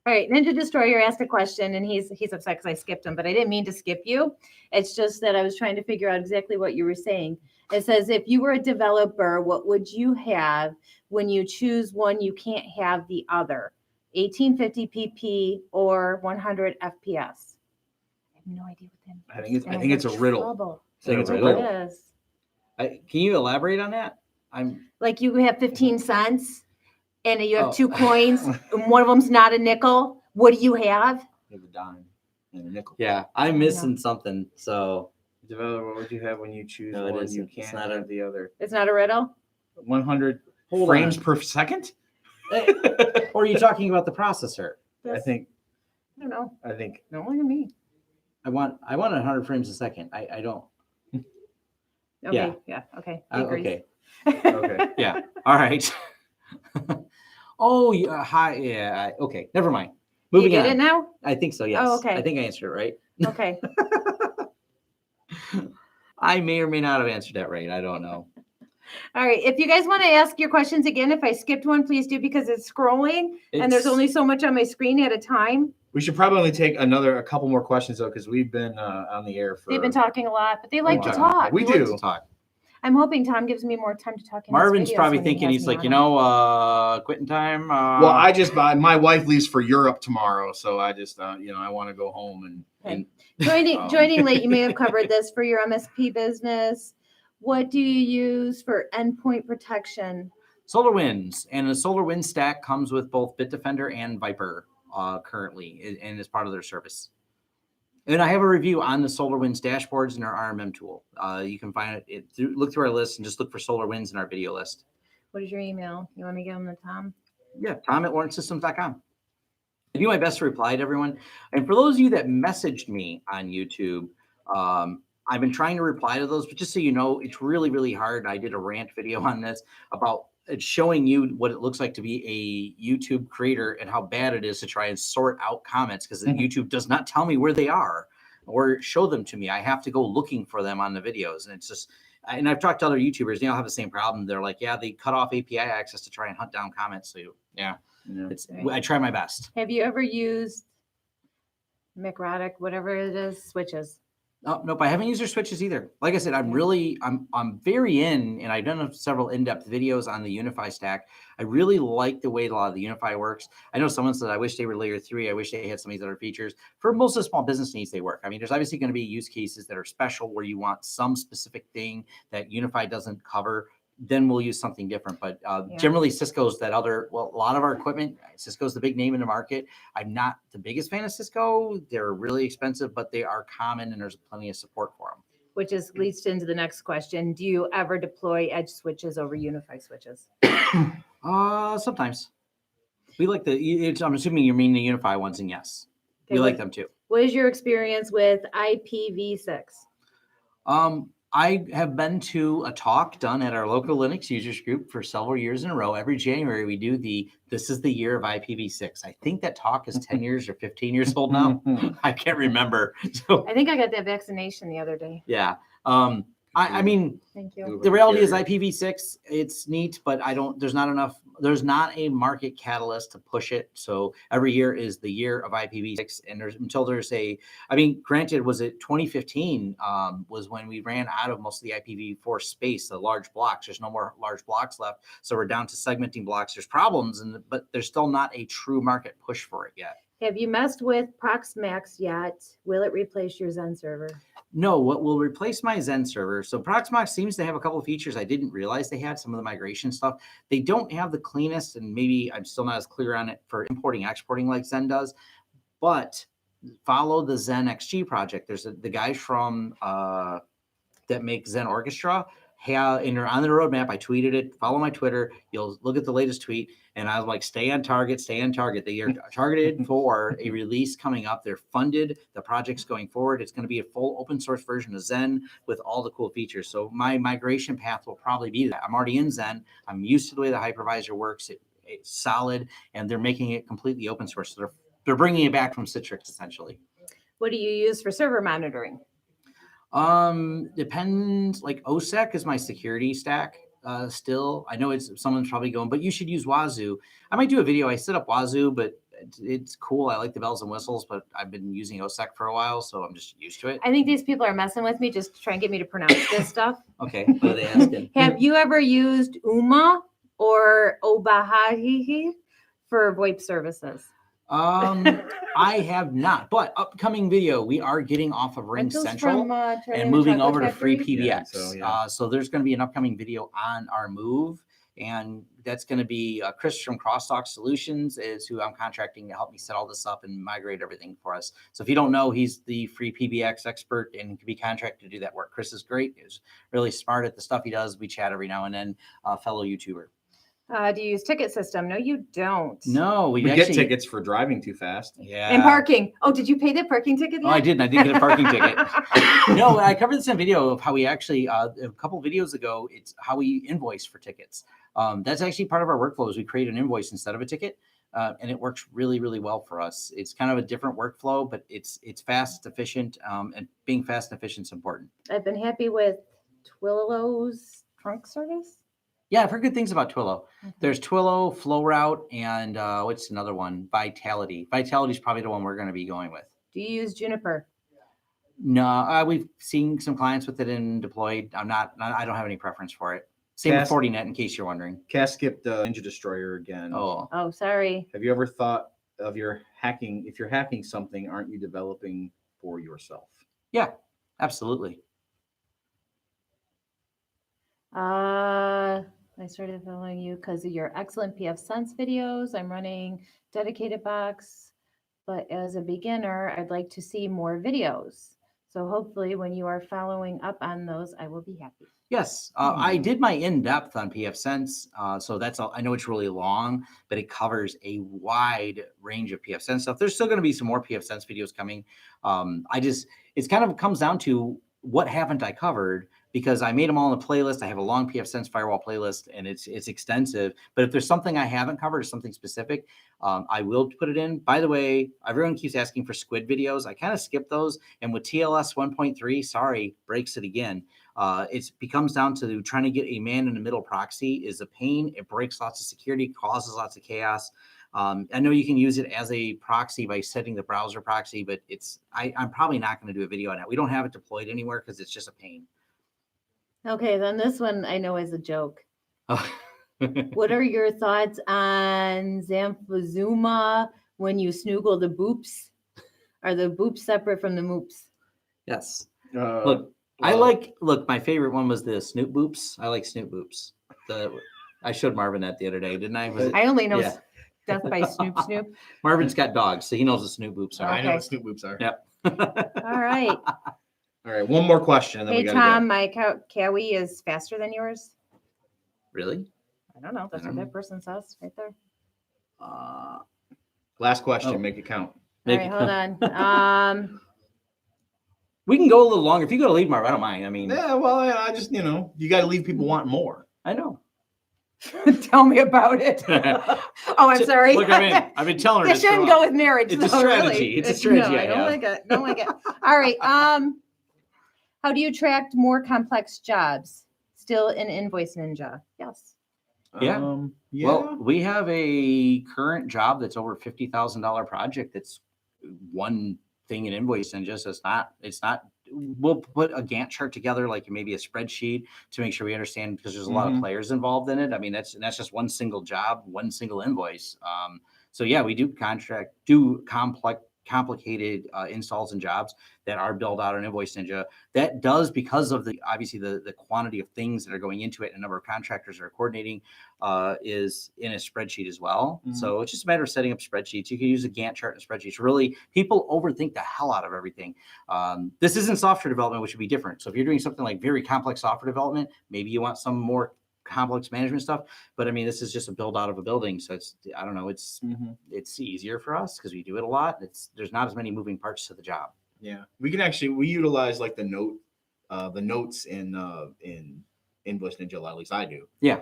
S3: All right, Ninja Destroyer asked a question, and he's upset because I skipped him, but I didn't mean to skip you. It's just that I was trying to figure out exactly what you were saying. It says, if you were a developer, what would you have when you choose one? You can't have the other, 1850 pp or 100 FPS. I have no idea what that means.
S1: I think it's a riddle.
S3: Trouble.
S1: I think it's a
S2: Riddle.
S1: riddle.
S3: It is.
S2: Can you elaborate on that?
S3: Like you have 15 cents and you have
S2: Oh.
S3: 2 coins and one of them's not a nickel. What do you have?
S1: You have a dime and a nickel.
S2: Yeah, I'm missing something. So
S1: Developer, what would you have when you choose
S2: No, it
S1: one?
S2: isn't.
S1: You
S2: It's
S1: can't
S2: not
S1: have the other.
S3: It's not a riddle?
S1: 100
S2: Hold
S1: frames
S2: on.
S1: per second?
S2: or are you talking about the processor?
S1: I think.
S3: I don't know.
S1: I think.
S3: Don't look at me.
S2: I want 100 frames a second. I don't.
S3: Okay. Yeah. Okay. He agrees.
S2: Okay.
S1: Okay.
S2: Yeah. All right. Oh, yeah. Hi. Yeah. Okay. Never mind.
S3: You
S2: Moving
S3: get
S2: on.
S3: it now?
S2: I think so. Yes.
S3: Oh, okay.
S2: I think I answered it right.
S3: Okay.
S2: I may or may not have answered that right. I don't know.
S3: All right. If you guys want to ask your questions again, if I skipped one, please do because it's scrolling and there's
S2: It's-
S3: only so much on my screen at a time.
S1: We should probably only take a couple more questions though, because we've been on the air for.
S3: They've been talking a lot, but they like to
S1: while.
S3: talk.
S1: We
S2: We like
S1: do.
S2: to talk.
S3: I'm hoping Tom gives me more time to talk. In his
S2: Marvin's
S3: videos
S2: probably
S3: when he
S2: thinking
S3: has
S2: he's
S3: me
S2: like,
S3: on them.
S2: quitting time.
S1: Well, my wife leaves for Europe tomorrow, so I just I want to go home and
S3: Joining late, you may have covered this for your MSP business. What do you use for endpoint protection?
S2: SolarWinds, and the SolarWinds stack comes with both Bitdefender and Viper currently, and is part of their service. And I have a review on the SolarWinds dashboards and our RMM tool. You can find it. Look through our list and just look for SolarWinds in our video list.
S3: What is your email? You want me to give them to Tom?
S2: Yeah, Tom@lawrencesystems.com. I do my best to reply to everyone. And for those of you that messaged me on YouTube, I've been trying to reply to those, but just so you know, it's really, really hard. I did a rant video on this about showing you what it looks like to be a YouTube creator and how bad it is to try and sort out comments because YouTube does not tell me where they are. or show them to me. I have to go looking for them on the videos. And it's just, and I've talked to other YouTubers, they all have the same problem. They're like, yeah, they cut off API access to try and hunt down comments. So yeah, I try my best.
S3: Have you ever used Macrodic, whatever it is, switches?
S2: Oh, nope, I haven't used their switches either. Like I said, I'm very in, and I've done several in-depth videos on the UniFi stack. I really like the way a lot of the UniFi works. I know someone said, I wish they were layer 3. I wish they had some of these other features. For most of the small business needs, they work. I mean, there's obviously going to be use cases that are special where you want some specific thing that UniFi doesn't cover. Then we'll use something different. But generally, Cisco's a lot of our equipment, Cisco's the big name in the market. I'm not the biggest fan of Cisco. They're really expensive, but they are common and there's plenty of support for them.
S3: Which is leads into the next question. Do you ever deploy edge switches over UniFi switches?
S2: Sometimes. We like I'm assuming you mean the UniFi ones, and yes, we like them too.
S3: What is your experience with IPv6?
S2: I have been to a talk done at our local Linux users group for several years in a row. Every January, we do this is the year of IPv6. I think that talk is 10 years or 15 years old now. I can't remember. So
S3: I think I got that vaccination the other day.
S2: yeah. I mean,
S3: thank you.
S2: The reality is IPv6, it's neat, but there's not a market catalyst to push it. So every year is the year of IPv6. And granted, was it 2015 was when we ran out of most of the IPv4 space, the large blocks. There's no more large blocks left. So we're down to segmenting blocks. There's problems, but there's still not a true market push for it yet.
S3: Have you messed with Proxmox yet? Will it replace your Zen server?
S2: No, what will replace my Zen server? So Proxmox seems to have a couple of features I didn't realize they had, some of the migration stuff. They don't have the cleanest, and maybe I'm still not as clear on it for importing, exporting like Zen does, but follow the Zen XG project. There's the guys from that make Zen Orchestra. And they're on the roadmap. I tweeted it. Follow my Twitter. You'll look at the latest tweet. And I was like, stay on target, stay on target. They are targeted for a release coming up. They're funded. The project's going forward. It's going to be a full open source version of Zen with all the cool features. So my migration path will probably be that. I'm already in Zen. I'm used to the way the hypervisor works. It's solid, and they're making it completely open source. So they're bringing it back from Citrix, essentially.
S3: What do you use for server monitoring?
S2: Depends. Like OSEC is my security stack. Still, I know someone's probably going, but you should use Wazoo. I might do a video. I set up Wazoo, but it's cool. I like the bells and whistles, but I've been using OSEC for a while, so I'm just used to it.
S3: I think these people are messing with me just to try and get me to pronounce this stuff.
S2: Okay, what are they asking?
S3: Have you ever used UMA or Obahahihi for VoIP services?
S2: I have not, but upcoming video, we are getting off of Ring Central and moving over to free PBX. So there's going to be an upcoming video on our move, and that's going to be Chris from Crosstalk Solutions is who I'm contracting to help me set all this up and migrate everything for us. So if you don't know, he's the free PBX expert and can be contracted to do that work. Chris is great. He's really smart at the stuff he does. We chat every now and then, fellow YouTuber.
S3: Do you use ticket system? No, you don't.
S2: No,
S1: we get tickets for driving too fast.
S2: Yeah.
S3: And parking. Oh, did you pay that parking ticket yet?
S2: Oh, I did get a parking ticket. No, I covered this in a video of how we actually, a couple videos ago, it's how we invoice for tickets. That's actually part of our workflow is we create an invoice instead of a ticket. And it works really, really well for us. It's kind of a different workflow, but it's fast, efficient, and being fast and efficient is important.
S3: I've been happy with Twilio's trunk service.
S2: Yeah, I've heard good things about Twilio.
S3: Mm-hmm.
S2: There's Twilio, FlowRoute, and what's another one? Vitality. Vitality is probably the one we're going to be going with.
S3: Do you use Juniper?
S2: No, we've seen some clients with it and deployed. I don't have any preference for it. Same with Fortinet, in case you're wondering.
S1: Cass skipped Ninja Destroyer again.
S3: Oh, sorry.
S1: Have you ever thought of if you're hacking something, aren't you developing for yourself?
S2: Yeah, absolutely.
S3: I started following you because of your excellent PFsense videos. I'm running dedicated box, but as a beginner, I'd like to see more videos. So hopefully when you are following up on those, I will be happy.
S2: Yes, I did my in-depth on PFsense. So that's all. I know it's really long, but it covers a wide range of PFsense stuff. There's still going to be some more PFsense videos coming. It's kind of comes down to what haven't I covered? because I made them all in a playlist. I have a long PFsense firewall playlist, and it's extensive. But if there's something I haven't covered or something specific, I will put it in. By the way, everyone keeps asking for squid videos. I kind of skipped those. And with TLS 1.3, sorry, breaks it again. It becomes down to trying to get a man-in-the-middle proxy is a pain. It breaks lots of security, causes lots of chaos. I know you can use it as a proxy by setting the browser proxy, but I'm probably not going to do a video on that. We don't have it deployed anywhere because it's just a pain.
S3: Okay, then this one I know is a joke.
S2: Oh.
S3: What are your thoughts on Zamfazuma when you snoogle the boops? Are the boops separate from the moops?
S2: Yes.
S1: Well,
S2: Look, my favorite one was the Snoop Boops. I like Snoop Boops. I showed Marvin that the other day, didn't I?
S3: I only know
S2: Yeah.
S3: Death by Snoop Snoop.
S2: Marvin's got dogs, so he knows what Snoop Boops are.
S1: I know
S3: Okay.
S1: what Snoop Boops are.
S2: Yep.
S3: All right.
S1: All right, one more question, and then
S3: Hey,
S1: we gotta
S3: Tom, my Kawi is faster than yours.
S2: Really?
S3: I don't know. That's
S2: I
S3: what
S2: don't
S3: that person says right there.
S1: go. Last question.
S2: Oh.
S1: Make it count.
S3: All right, hold on.
S2: We can go a little longer. If you go to lead, Marv, I don't mind. I mean,
S1: Yeah, well, I just you got to leave people wanting more.
S2: I know.
S3: Tell me about it. Oh, I'm sorry.
S2: Look, I've been telling her
S3: It
S2: this
S3: shouldn't
S2: for a
S3: go
S2: while.
S3: with marriage.
S2: It's a
S3: though,
S2: strategy.
S3: really.
S2: It's a strategy
S3: No,
S2: I
S3: I don't
S2: have.
S3: like it. Don't like it. All right. How do you attract more complex jobs? Still in Invoice Ninja? Yes.
S2: Yeah.
S1: Yeah.
S2: Well, we have a current job that's over $50,000 project. That's one thing in Invoice Ninja. So it's not. We'll put a Gantt chart together, like maybe a spreadsheet, to make sure we understand, because there's a lot of players involved in it. I mean, that's just one single job, one single invoice. So yeah, we do complicated installs and jobs that are built out on Invoice Ninja. That does, because of obviously the quantity of things that are going into it and the number of contractors that are coordinating, is in a spreadsheet as well. So it's just a matter of setting up spreadsheets. You can use a Gantt chart and spreadsheets. Really, people overthink the hell out of everything. This isn't software development, which would be different. So if you're doing something like very complex software development, maybe you want some more complex management stuff. But I mean, this is just a build out of a building. So I don't know, it's easier for us because we do it a lot. There's not as many moving parts to the job.
S1: Yeah, we utilize like the notes in Invoice Ninja. At least I do.
S2: Yeah.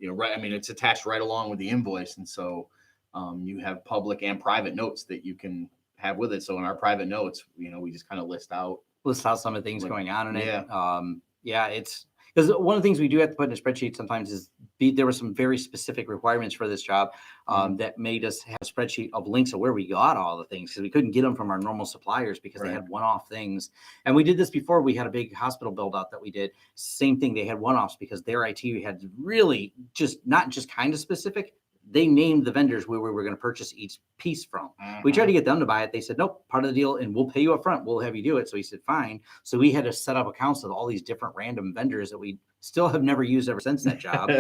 S1: Right. I mean, it's attached right along with the invoice, and so you have public and private notes that you can have with it. So in our private notes, we just kind of list out
S2: some of the things going on in it.
S1: Yeah.
S2: It's because one of the things we do have to put in a spreadsheet sometimes is there were some very specific requirements for this job that made us have a spreadsheet of links of where we got all the things, because we couldn't get them from our normal suppliers because they had one-off things. And we did this before. We had a big hospital build out that we did. Same thing. They had one-offs because their IT had really not just kind of specific. They named the vendors where we were going to purchase each piece from. We tried to get them to buy it. They said, nope, part of the deal, and we'll pay you up front. We'll have you do it. So he said, fine. So we had to set up accounts with all these different random vendors that we still have never used ever since that job.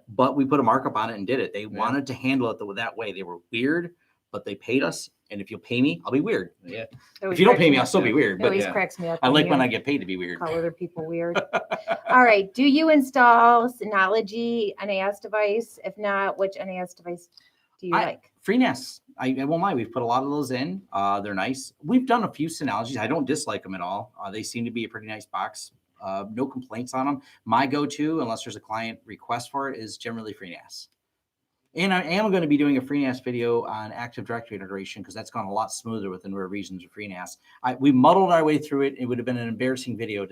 S2: But we put a markup on it and did it. They wanted to handle it that way. They were weird, but they paid us. And if you'll pay me, I'll be weird.
S1: Yeah.
S2: If you don't pay me, I'll still be weird.
S3: It
S2: But
S3: always cracks me up.
S2: I like when I get paid to be weird.
S3: Call other people weird. All right. Do you install Synology NAS device? If not, which NAS device do you like?
S2: FreeNAS. I won't lie. We've put a lot of those in. They're nice. We've done a few Synologies. I don't dislike them at all. They seem to be a pretty nice box. No complaints on them. My go-to, unless there's a client request for it, is generally FreeNAS. And I am going to be doing a FreeNAS video on Active Directory integration, because that's gone a lot smoother with the newer versions of FreeNAS. We muddled our way through it. It would have been an embarrassing video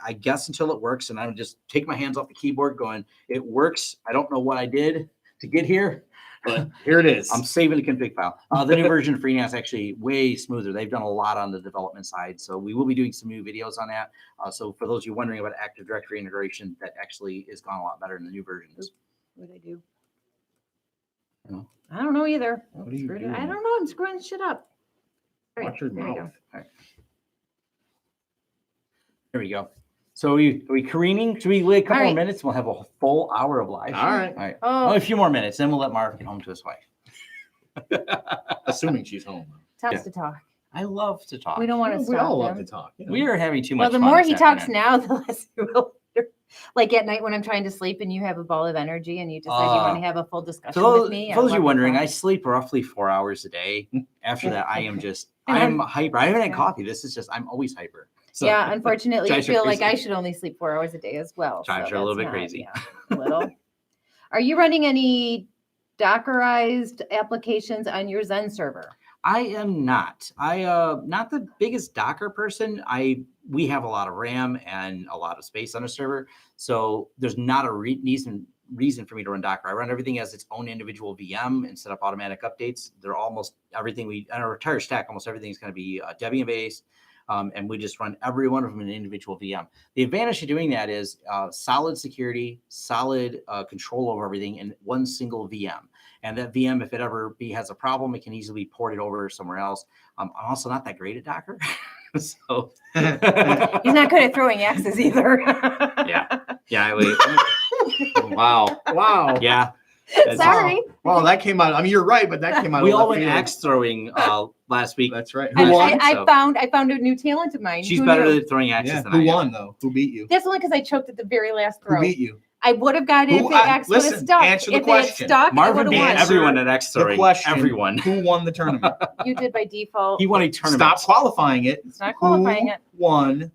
S2: I guess, until it works. And I would just take my hands off the keyboard going, it works. I don't know what I did to get here, but
S1: here it is.
S2: I'm saving the config file. The new version of FreeNAS actually way smoother. They've done a lot on the development side. So we will be doing some new videos on that. So for those of you wondering about Active Directory integration, that actually has gone a lot better in the new versions.
S3: What do I do?
S2: No.
S3: I don't know either.
S1: What are you doing?
S3: I don't know. I'm screwing shit up. All right,
S1: Watch your
S3: there you
S1: mouth.
S3: go.
S2: All right. There we go. So are we careening? Should we wait a couple more minutes? We'll have a full hour of live.
S1: All right.
S2: All right.
S3: Oh,
S2: Only a few more minutes, then we'll let Marv get home to his wife.
S1: Assuming she's home.
S3: tough to talk.
S2: I love to talk.
S3: We don't want to stop
S1: We all
S3: him.
S1: love to talk.
S2: We are having too much
S3: Well, the
S2: fun
S3: more
S2: this
S3: he talks
S2: afternoon.
S3: now, the less he will. Like at night when I'm trying to sleep and you have a ball of energy and you decide you want to have a full discussion with me.
S2: For those of you
S3: love
S2: wondering,
S3: that.
S2: I sleep roughly 4 hours a day. After that, I am
S3: And
S2: hyper. I haven't had
S3: yeah.
S2: coffee. This is just, I'm always hyper. So,
S3: Yeah, unfortunately, I
S2: Giants are
S3: feel like
S2: crazy.
S3: I should only sleep 4 hours a day as well.
S2: Giants are a little
S3: that's
S2: bit crazy.
S3: Yeah, a little. Are you running any Dockerized applications on your Zen server?
S2: I am not. Not the biggest Docker person. We have a lot of RAM and a lot of space on a server, so there's not a reason for me to run Docker. I run everything as its own individual VM and set up automatic updates. They're almost everything on our entire stack. Almost everything is going to be Debian based. And we just run every one of them in an individual VM. The advantage of doing that is solid security, solid control over everything in one single VM. And that VM, if it ever has a problem, it can easily be ported over somewhere else. I'm also not that great at Docker. So
S3: He's not good at throwing axes either.
S2: Yeah. Wow. Yeah.
S3: Sorry.
S1: Wow, that came out. I mean, you're right, but that came out.
S2: We
S1: of
S2: all
S1: left
S2: went
S1: field.
S2: axe throwing last week.
S1: That's right.
S3: And
S1: Who won?
S3: I found a new talent of mine.
S2: She's
S3: Who
S2: better
S3: knew?
S2: at throwing axes
S1: Yeah.
S2: than I
S1: Who
S2: am.
S1: won though? Who beat you?
S3: That's only because I choked at the very last throw.
S1: Who beat you?
S3: I would have got it if
S1: Who-
S3: the axe would have
S1: listen,
S3: stuck.
S1: answer the
S3: If
S1: question.
S3: it had stuck,
S2: Marvin
S3: I
S2: beat
S3: would have won.
S2: everyone at axe
S1: The
S2: throwing.
S1: question:
S2: Everyone.
S1: Who won the tournament?
S3: You did by default.
S2: He won a tournament.
S1: Stop qualifying it.
S3: It's not qualifying
S1: Who
S3: it.
S1: won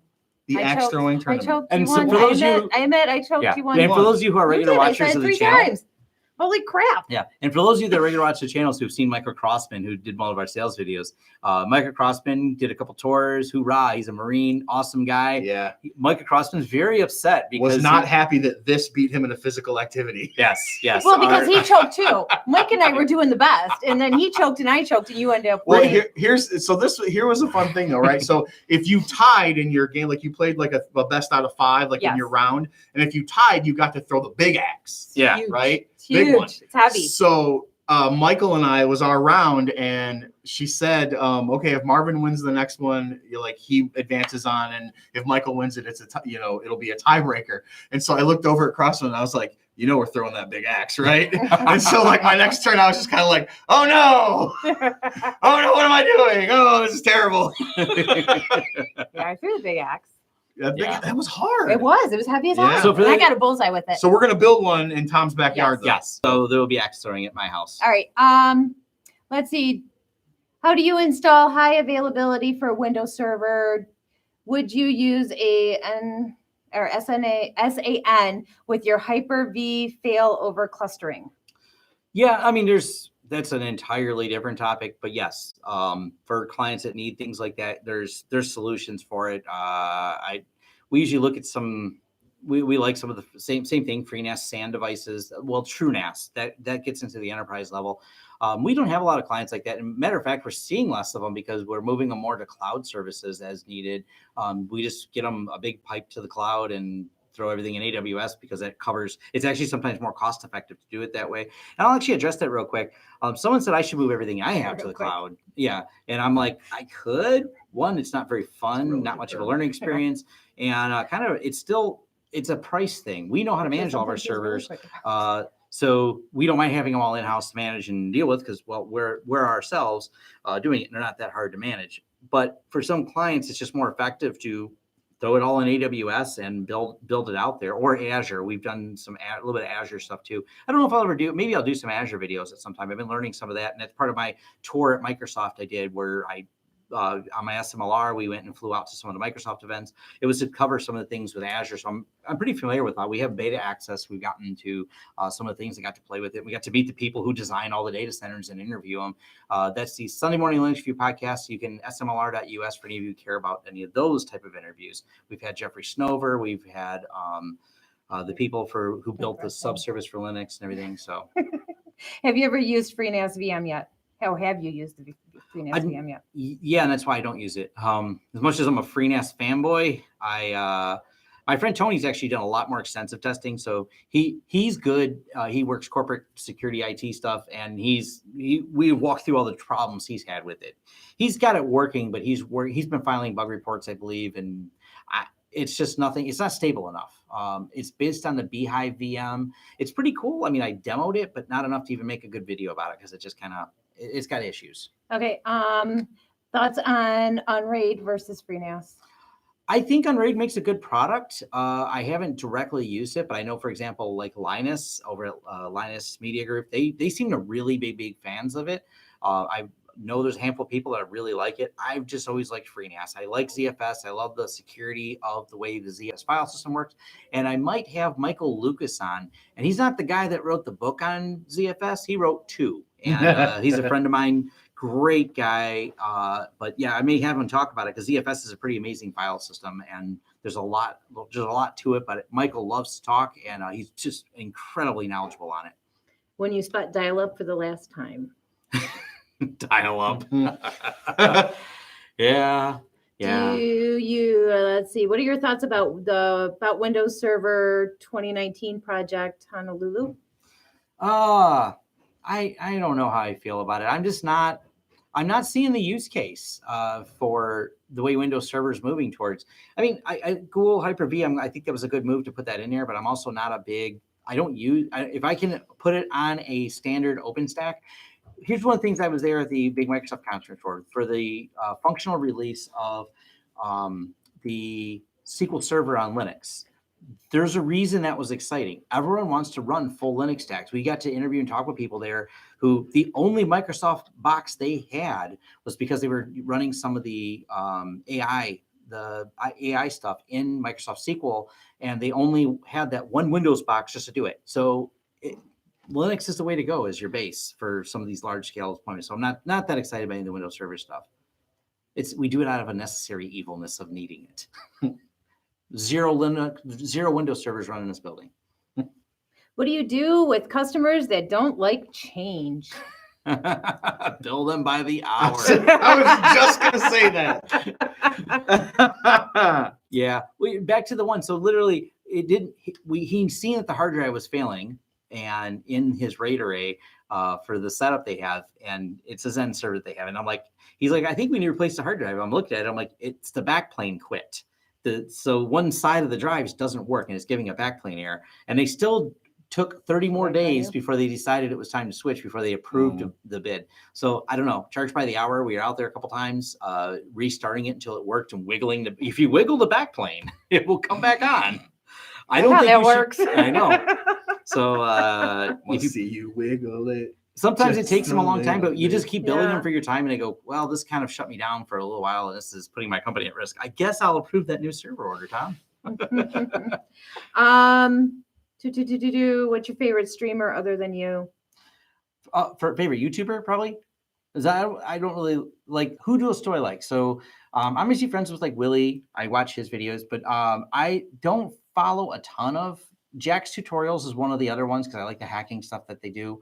S1: the
S3: I
S1: axe
S3: choked.
S1: throwing
S3: I
S1: tournament?
S3: choked.
S2: And
S3: You
S2: so
S3: won.
S2: for those you-
S3: I admit I choked.
S2: Yeah.
S3: You won.
S2: And for those of you who are
S3: You
S2: regular
S3: did. I
S2: watchers
S3: said
S2: of the
S3: 3
S2: channel,
S3: times. Holy crap.
S2: yeah. And for those of you that regular watch the channels who've seen Michael Crossman, who did one of our sales videos, Michael Crossman did a couple tours. Hoorah! He's a Marine, awesome guy.
S1: Yeah,
S2: Michael Crossman's very upset because
S1: was not happy that this beat him in a physical activity.
S2: Yes.
S3: Well, because he choked too. Mike and I were doing the best, and then he choked and I choked, and you ended up
S1: Well,
S3: winning.
S1: here was a fun thing though, right? So if you tied in your game, like you played like a best out of 5, like in
S3: Yes.
S1: your round, and if you tied, you got to throw the big axe.
S2: Yeah.
S3: Huge.
S1: Right?
S3: It's
S1: Big
S3: huge.
S1: one.
S3: It's heavy.
S1: So Michael and I was our round, and she said, "Okay, if Marvin wins the next one, he advances on, and if Michael wins it, it'll be a tiebreaker." And so I looked over at Crossman, and I was like, "We're throwing that big axe, right?" And so my next turn, I was just kind of like, "Oh no, oh no, what am I doing? Oh, this is terrible."
S3: Yeah, I threw the big axe.
S1: That was hard.
S3: It was heavy as hell.
S1: Yeah.
S2: So for
S3: And I
S2: the-
S3: got a bullseye with it.
S1: So we're gonna build one in Tom's backyard. Though.
S2: Yes. So there will be axe throwing at my house.
S3: All right. Let's see. How do you install high availability for Windows Server? Would you use SAN with your Hyper-V failover clustering?
S2: Yeah, I mean, that's an entirely different topic, but yes, for clients that need things like that, there's solutions for it. We usually look at we like some of the same thing, FreeNAS SAN devices. Well, TrueNAS that gets into the enterprise level. We don't have a lot of clients like that. And matter of fact, we're seeing less of them because we're moving them more to cloud services as needed. We just get them a big pipe to the cloud and throw everything in AWS because it's actually sometimes more cost effective to do it that way. And I'll actually address that real quick. Someone said I should move everything I have to the cloud. Yeah. And I'm like, I could. One, it's not very fun, not much of a learning experience. And it's a price thing. We know how to manage all of our servers. So we don't mind having them all in-house to manage and deal with because, well, we're ourselves doing it and they're not that hard to manage. But for some clients, it's just more effective to throw it all in AWS and build it out there, or Azure. We've done a little bit of Azure stuff too. I don't know if I'll ever maybe I'll do some Azure videos at some time. I've been learning some of that. And that's part of my tour at Microsoft I did where on my SMLR, we went and flew out to some of the Microsoft events. It was to cover some of the things with Azure. So I'm pretty familiar with that. We have beta access. We've gotten to some of the things that got to play with it. We got to meet the people who design all the data centers and interview them. That's the Sunday Morning Linux View podcast. You can smlr.us for any of you who care about any of those type of interviews. We've had Jeffrey Snover. We've had the people who built the subservice for Linux and everything. So
S3: Have you ever used FreeNAS VM yet? How have you used the FreeNAS VM yet?
S2: Yeah, and that's why I don't use it. As much as I'm a FreeNAS fanboy, my friend Tony's actually done a lot more extensive testing. So he's good. He works corporate security IT stuff, and we walked through all the problems he's had with it. He's got it working, but he's been filing bug reports, I believe, and it's just nothing. It's not stable enough. It's based on the Beehive VM. It's pretty cool. I mean, I demoed it, but not enough to even make a good video about it because it just it's got issues.
S3: Okay. Thoughts on Unraid versus FreeNAS?
S2: I think Unraid makes a good product. I haven't directly used it, but I know, for example, like Linus over at Linus Media Group, they seem to really be big fans of it. know there's a handful of people that really like it. I've just always liked FreeNAS. I like ZFS. I love the security of the way the ZFS file system works. And I might have Michael Lucas on, and he's not the guy that wrote the book on ZFS. He wrote 2, and he's a friend of mine. Great guy. But yeah, I may have him talk about it because ZFS is a pretty amazing file system, and there's a lot to it. But Michael loves to talk, and he's just incredibly knowledgeable on it.
S3: When you spot dial-up for the last time.
S2: Dial up. Yeah.
S3: Do you let's see, what are your thoughts about Windows Server 2019 project Honolulu?
S2: I don't know how I feel about it. I'm not seeing the use case for the way Windows Server is moving towards. I mean, Google Hyper-V, I think that was a good move to put that in there, but I'm also not a big, if I can put it on a standard OpenStack. Here's one of the things I was there at the big Microsoft conference for the functional release of the SQL Server on Linux. There's a reason that was exciting. Everyone wants to run full Linux stacks. We got to interview and talk with people there who the only Microsoft box they had was because they were running some of the AI stuff in Microsoft SQL, and they only had that one Windows box just to do it. So Linux is the way to go as your base for some of these large scale deployments. So I'm not that excited about any of the Windows Server stuff. We do it out of a necessary evilness of needing it. Zero Windows servers running this building.
S3: What do you do with customers that don't like change?
S2: Bill them by the hour.
S1: I was just going to say that.
S2: Yeah. Back to the one. So literally, he's seen that the hard drive was failing, and in his RAID array for the setup they have, and it's a Zen server that they have. And he's like, I think we need to replace the hard drive. I'm looking at it. I'm like, it's the backplane quit. So one side of the drives doesn't work, and it's giving a backplane error. And they still took 30 more days before they decided it was time to switch, before they approved the bid. So I don't know, charged by the hour. We were out there a couple times, restarting it until it worked and wiggling. If you wiggle the backplane, it will come back on. I don't think
S3: that works.
S2: I know. So
S1: if you see you wiggle it.
S2: Sometimes it takes them a long time, but you just keep billing them for your time, and they go, well, this kind of shut me down for a little while, and this is putting my company at risk. I guess I'll approve that new server order, Tom.
S3: What's your favorite streamer other than you?
S2: For favorite YouTuber, probably. I don't really like, who else do I like? So I'm actually friends with like Willie. I watch his videos, but I don't follow a ton of Jack's Tutorials is one of the other ones because I like the hacking stuff that they do.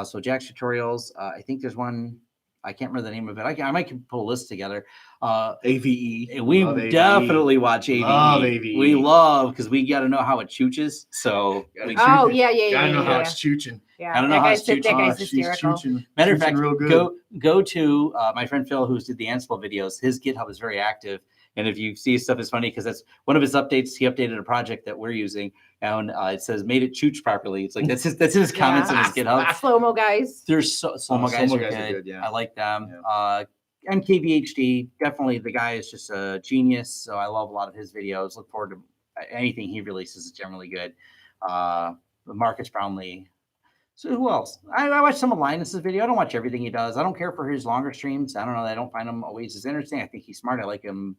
S2: So Jack's Tutorials, I think there's one, I can't remember the name of it. I might pull a list together.
S1: AVE.
S2: We definitely watch AVE.
S1: Love AVE.
S2: We love, because we got to know how it chooches. So
S3: Yeah.
S1: Gotta know how it's chooching.
S2: I don't know how it's
S3: that guy's
S1: She's
S3: hysterical.
S1: chooching.
S2: Matter of fact,
S1: real good.
S2: go to my friend Phil, who's did the Ansible videos. His GitHub is very active. And if you see stuff, it's funny because that's one of his updates. He updated a project that we're using, and it says made it chooch properly. It's like that's his comments on his GitHub.
S3: Slow-mo guys.
S2: There's slow-mo guys are good.
S1: Yeah.
S2: I like them.
S1: Yeah.
S2: MKBHD, definitely the guy is just a genius. So I love a lot of his videos. Look forward to anything he releases. Is generally good. Marcus Brownlee. So who else? I watch some of Linus's video. I don't watch everything he does. I don't care for his longer streams. I don't know. I don't find him always as interesting. I think he's smart. I like him.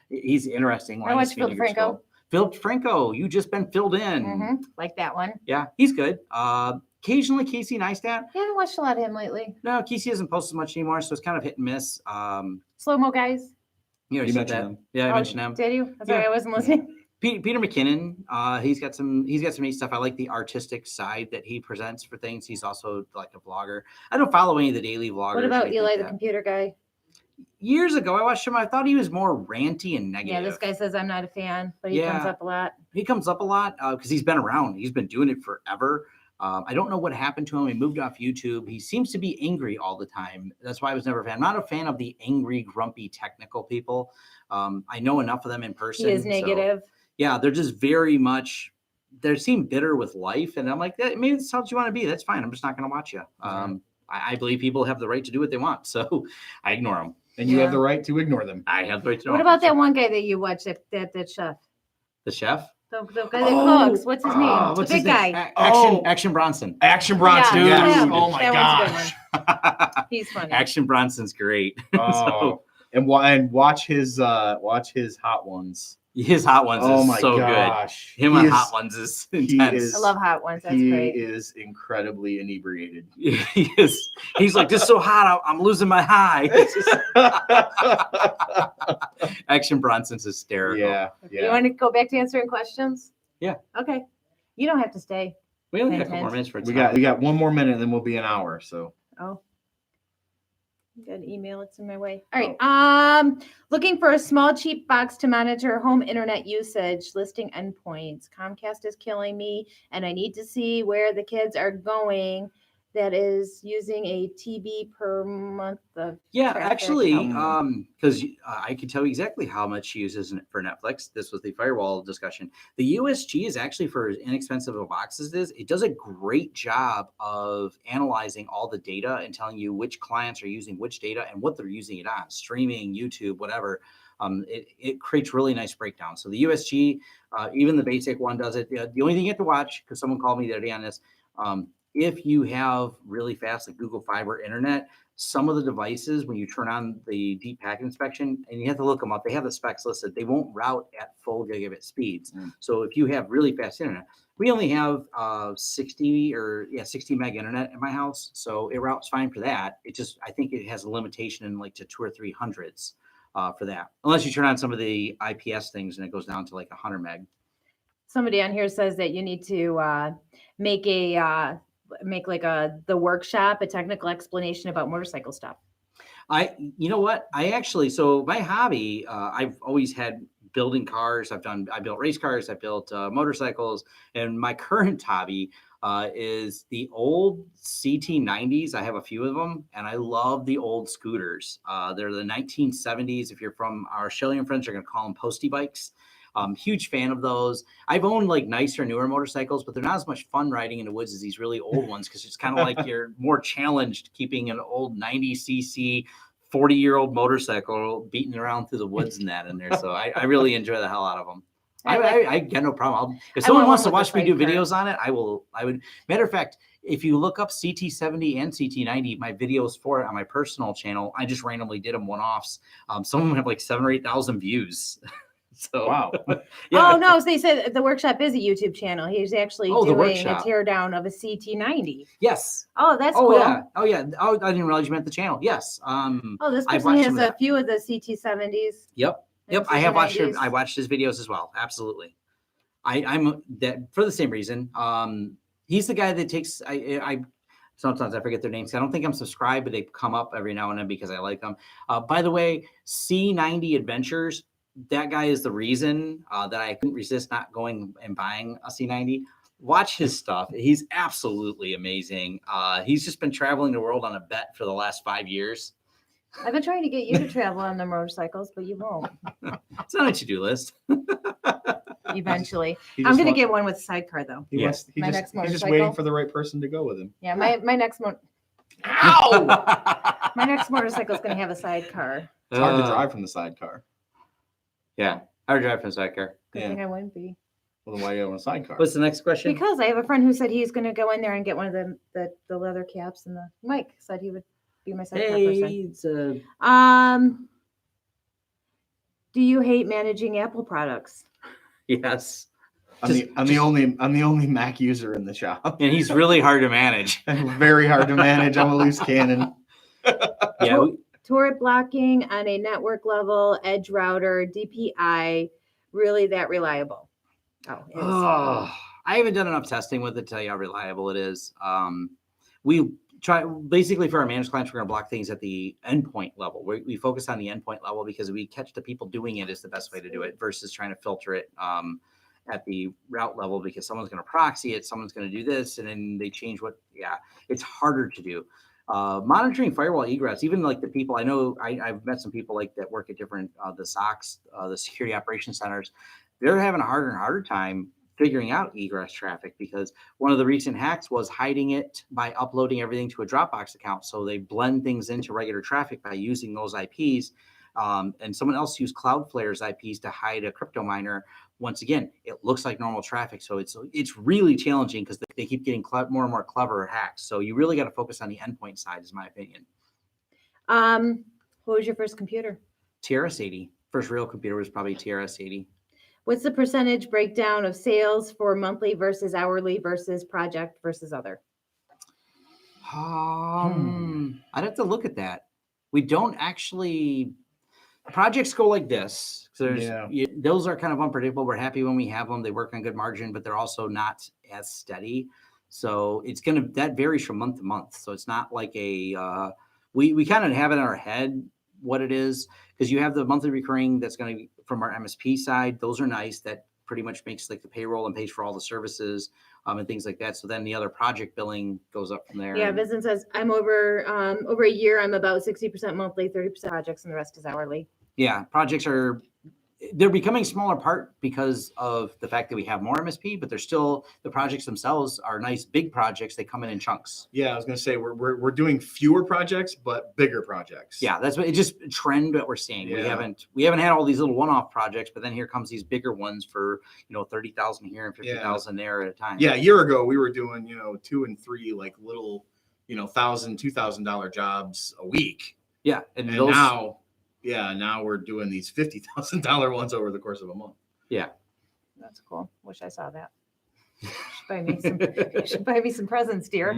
S2: He's interesting.
S3: I watch Phil Franco.
S2: Phil Franco, you just been filled in.
S3: Like that one.
S2: Yeah, he's good. Occasionally Casey Neistat.
S3: I haven't watched a lot of him lately.
S2: No, Casey hasn't posted much anymore, so it's kind of hit and miss.
S3: Slow-mo guys.
S2: You mentioned him. Yeah, I mentioned him.
S3: Did you? Sorry, I wasn't listening.
S2: Peter McKinnon, he's got some neat stuff. I like the artistic side that he presents for things. He's also like a vlogger. I don't follow any of the daily vloggers.
S3: What about Eli, the computer guy?
S2: Years ago, I watched him. I thought he was more ranty and negative.
S3: Yeah, this guy says I'm not a fan, but he comes up a lot.
S2: He comes up a lot because he's been around. He's been doing it forever. I don't know what happened to him. He moved off YouTube. He seems to be angry all the time. That's why I was never a fan. I'm not a fan of the angry, grumpy, technical people. I know enough of them in person.
S3: He is negative.
S2: Yeah, they're just very much, they seem bitter with life. And I'm like, maybe that's how you want to be. That's fine. I'm just not going to watch you. I believe people have the right to do what they want. So I ignore them.
S1: And you have the right to ignore them.
S2: I have the right to.
S3: What about that one guy that you watched, that chef?
S2: The chef?
S3: The guy that cooks. What's his name? The
S2: What's
S3: big
S2: his name?
S3: guy.
S2: Action Bronson.
S1: Action Bronson.
S3: Yeah,
S1: Yes.
S3: him.
S1: Oh my
S3: That one's a good
S1: gosh.
S3: one. He's funny.
S2: Action Bronson's great.
S1: Oh, and watch his hot ones.
S2: His hot ones
S1: Oh
S2: is
S1: my
S2: so
S1: gosh.
S2: good. Him
S1: He
S2: on
S1: is-
S2: hot ones is
S1: he
S2: intense.
S1: is-
S3: I love hot ones. That's
S1: he
S3: great.
S1: is incredibly inebriated.
S2: He is. He's like, this is so hot, I'm losing my high. It's just- Action Bronson's hysterical.
S1: Yeah.
S3: You want to go back to answering questions?
S2: Yeah.
S3: Okay. You don't have to stay.
S2: We only got a couple
S3: Hint,
S2: more minutes for
S1: We got one more minute, and then we'll be an hour. So
S3: Oh. Got an email. It's in my way. All right. Looking for a small, cheap box to monitor home internet usage, listing endpoints. Comcast is killing me, and I need to see where the kids are going. That is using a TB per month of
S2: Yeah,
S3: traffic.
S2: actually, because I can tell you exactly how much she uses for Netflix. This was the Firewall discussion. The USG is actually, for as inexpensive of a box as it does a great job of analyzing all the data and telling you which clients are using which data and what they're using it on, streaming, YouTube, whatever. It creates really nice breakdown. So the USG, even the basic one does it. The only thing you have to watch, because someone called me the other day on this, if you have really fast, like Google Fiber internet, some of the devices, when you turn on the deep packet inspection, and you have to look them up, they have the specs listed, they won't route at full gigabit speeds. So if you have really fast internet, we only have 60 meg internet in my house. So it routes fine for that. It just, I think it has a limitation in like to 200 or 300s for that. Unless you turn on some of the IPS things and it goes down to like 100 meg.
S3: Somebody on here says that you need to make the workshop, a technical explanation about motorcycle stuff.
S2: You know what? So my hobby, I've always had building cars. I built race cars. I built motorcycles, and my current hobby is the old CT90s. I have a few of them, and I love the old scooters. They're the 1970s. If you're from our Australian friends, you're going to call them postie bikes. Huge fan of those. I've owned like nicer, newer motorcycles, but they're not as much fun riding in the woods as these really old ones, because it's kind of like you're more challenged keeping an old 90cc 40-year-old motorcycle beating around through the woods and that in there. So I really enjoy the hell out of them. I get no problem. If someone wants to watch me do videos on it, I would. Matter of fact, if you look up CT70 and CT90, my videos for it on my personal channel, I just randomly did them one-offs. Some of them have like 7,000 or 8,000 views. So
S1: wow.
S3: Yeah. Oh no! So they said the workshop is a YouTube channel. He's actually doing a teardown of a CT90.
S2: Yes.
S3: Oh, that's cool.
S2: Yeah. Oh yeah. Oh, I didn't realize you meant the channel. Yes.
S3: This person has a few of the CT70s.
S2: Yep. I have watched. I watched his videos as well. Absolutely. I'm that for the same reason. He's the guy that takes. I sometimes I forget their names. I don't think I'm subscribed, but they come up every now and then because I like them. By the way, C90 Adventures. That guy is the reason that I couldn't resist not going and buying a C90. Watch his stuff. He's absolutely amazing. He's just been traveling the world on a bet for the last 5 years.
S3: I've been trying to get you to travel on the motorcycles, but you won't.
S2: It's not on a to-do list.
S3: Eventually. I'm going to get one with sidecar, though.
S1: He's just waiting for the right person to go with him.
S3: Yeah, my next one.
S1: Ow!
S3: My next motorcycle is going to have a sidecar.
S1: It's hard to drive from the sidecar.
S2: Yeah, I would drive from a sidecar.
S3: Good thing I wouldn't be.
S1: Well, then why do you want a sidecar?
S2: What's the next question?
S3: Because I have a friend who said he's going to go in there and get one of the leather caps, and Mike said he would be my sidecar person. Do you hate managing Apple products?
S2: Yes.
S1: I'm the only Mac user in the shop,
S2: and he's really hard to manage.
S1: Very hard to manage. I'm a loose cannon.
S2: Yeah.
S3: Torrent blocking on a network level, edge router, DPI, really that reliable?
S2: I haven't done enough testing with it to tell you how reliable it is. We try basically for our managed clients, we're going to block things at the endpoint level. We focus on the endpoint level because we catch the people doing it is the best way to do it versus trying to filter it at the route level, because someone's going to proxy it, someone's going to do this, and then they change it's harder to do. Monitoring firewall egress, even like the people I know, I've met some people like that work at different the SOCs, the security operations centers. They're having a harder and harder time figuring out egress traffic, because one of the recent hacks was hiding it by uploading everything to a Dropbox account. So they blend things into regular traffic by using those IPs. And someone else used Cloudflare's IPs to hide a crypto miner. Once again, it looks like normal traffic. So it's really challenging because they keep getting more and more clever hacks. So you really got to focus on the endpoint side, is my opinion.
S3: What was your first computer?
S2: TRS-80. First real computer was probably TRS-80.
S3: What's the percentage breakdown of sales for monthly versus hourly versus project versus other?
S2: I'd have to look at that. We don't actually. Projects go like this. So those are kind of unpredictable. We're happy when we have them. They work on good margin, but they're also not as steady. So that varies from month to month. So it's not like we kind of have it in our head what it is, because you have the monthly recurring that's going to be from our MSP side. Those are nice. That pretty much makes like the payroll and pays for all the services and things like that. So then the other project billing goes up from there.
S3: Yeah, Vincent says I'm over a year. I'm about 60% monthly, 30% projects, and the rest is hourly.
S2: Yeah, projects they're becoming a smaller part because of the fact that we have more MSP, but the projects themselves are nice big projects. They come in chunks.
S1: Yeah, I was going to say we're doing fewer projects but bigger projects.
S2: Yeah, that's what it's just a trend that we're seeing.
S1: Yeah.
S2: We haven't had all these little one-off projects, but then here comes these bigger ones for 30,000 here and 50,000 there at a time.
S1: Yeah, a year ago we were doing 2 and 3 like little $1,000, $2,000 jobs a week.
S2: Yeah,
S1: and now we're doing these $50,000 ones over the course of a month.
S2: Yeah.
S3: That's cool. Wish I saw that. You should buy me some presents, dear.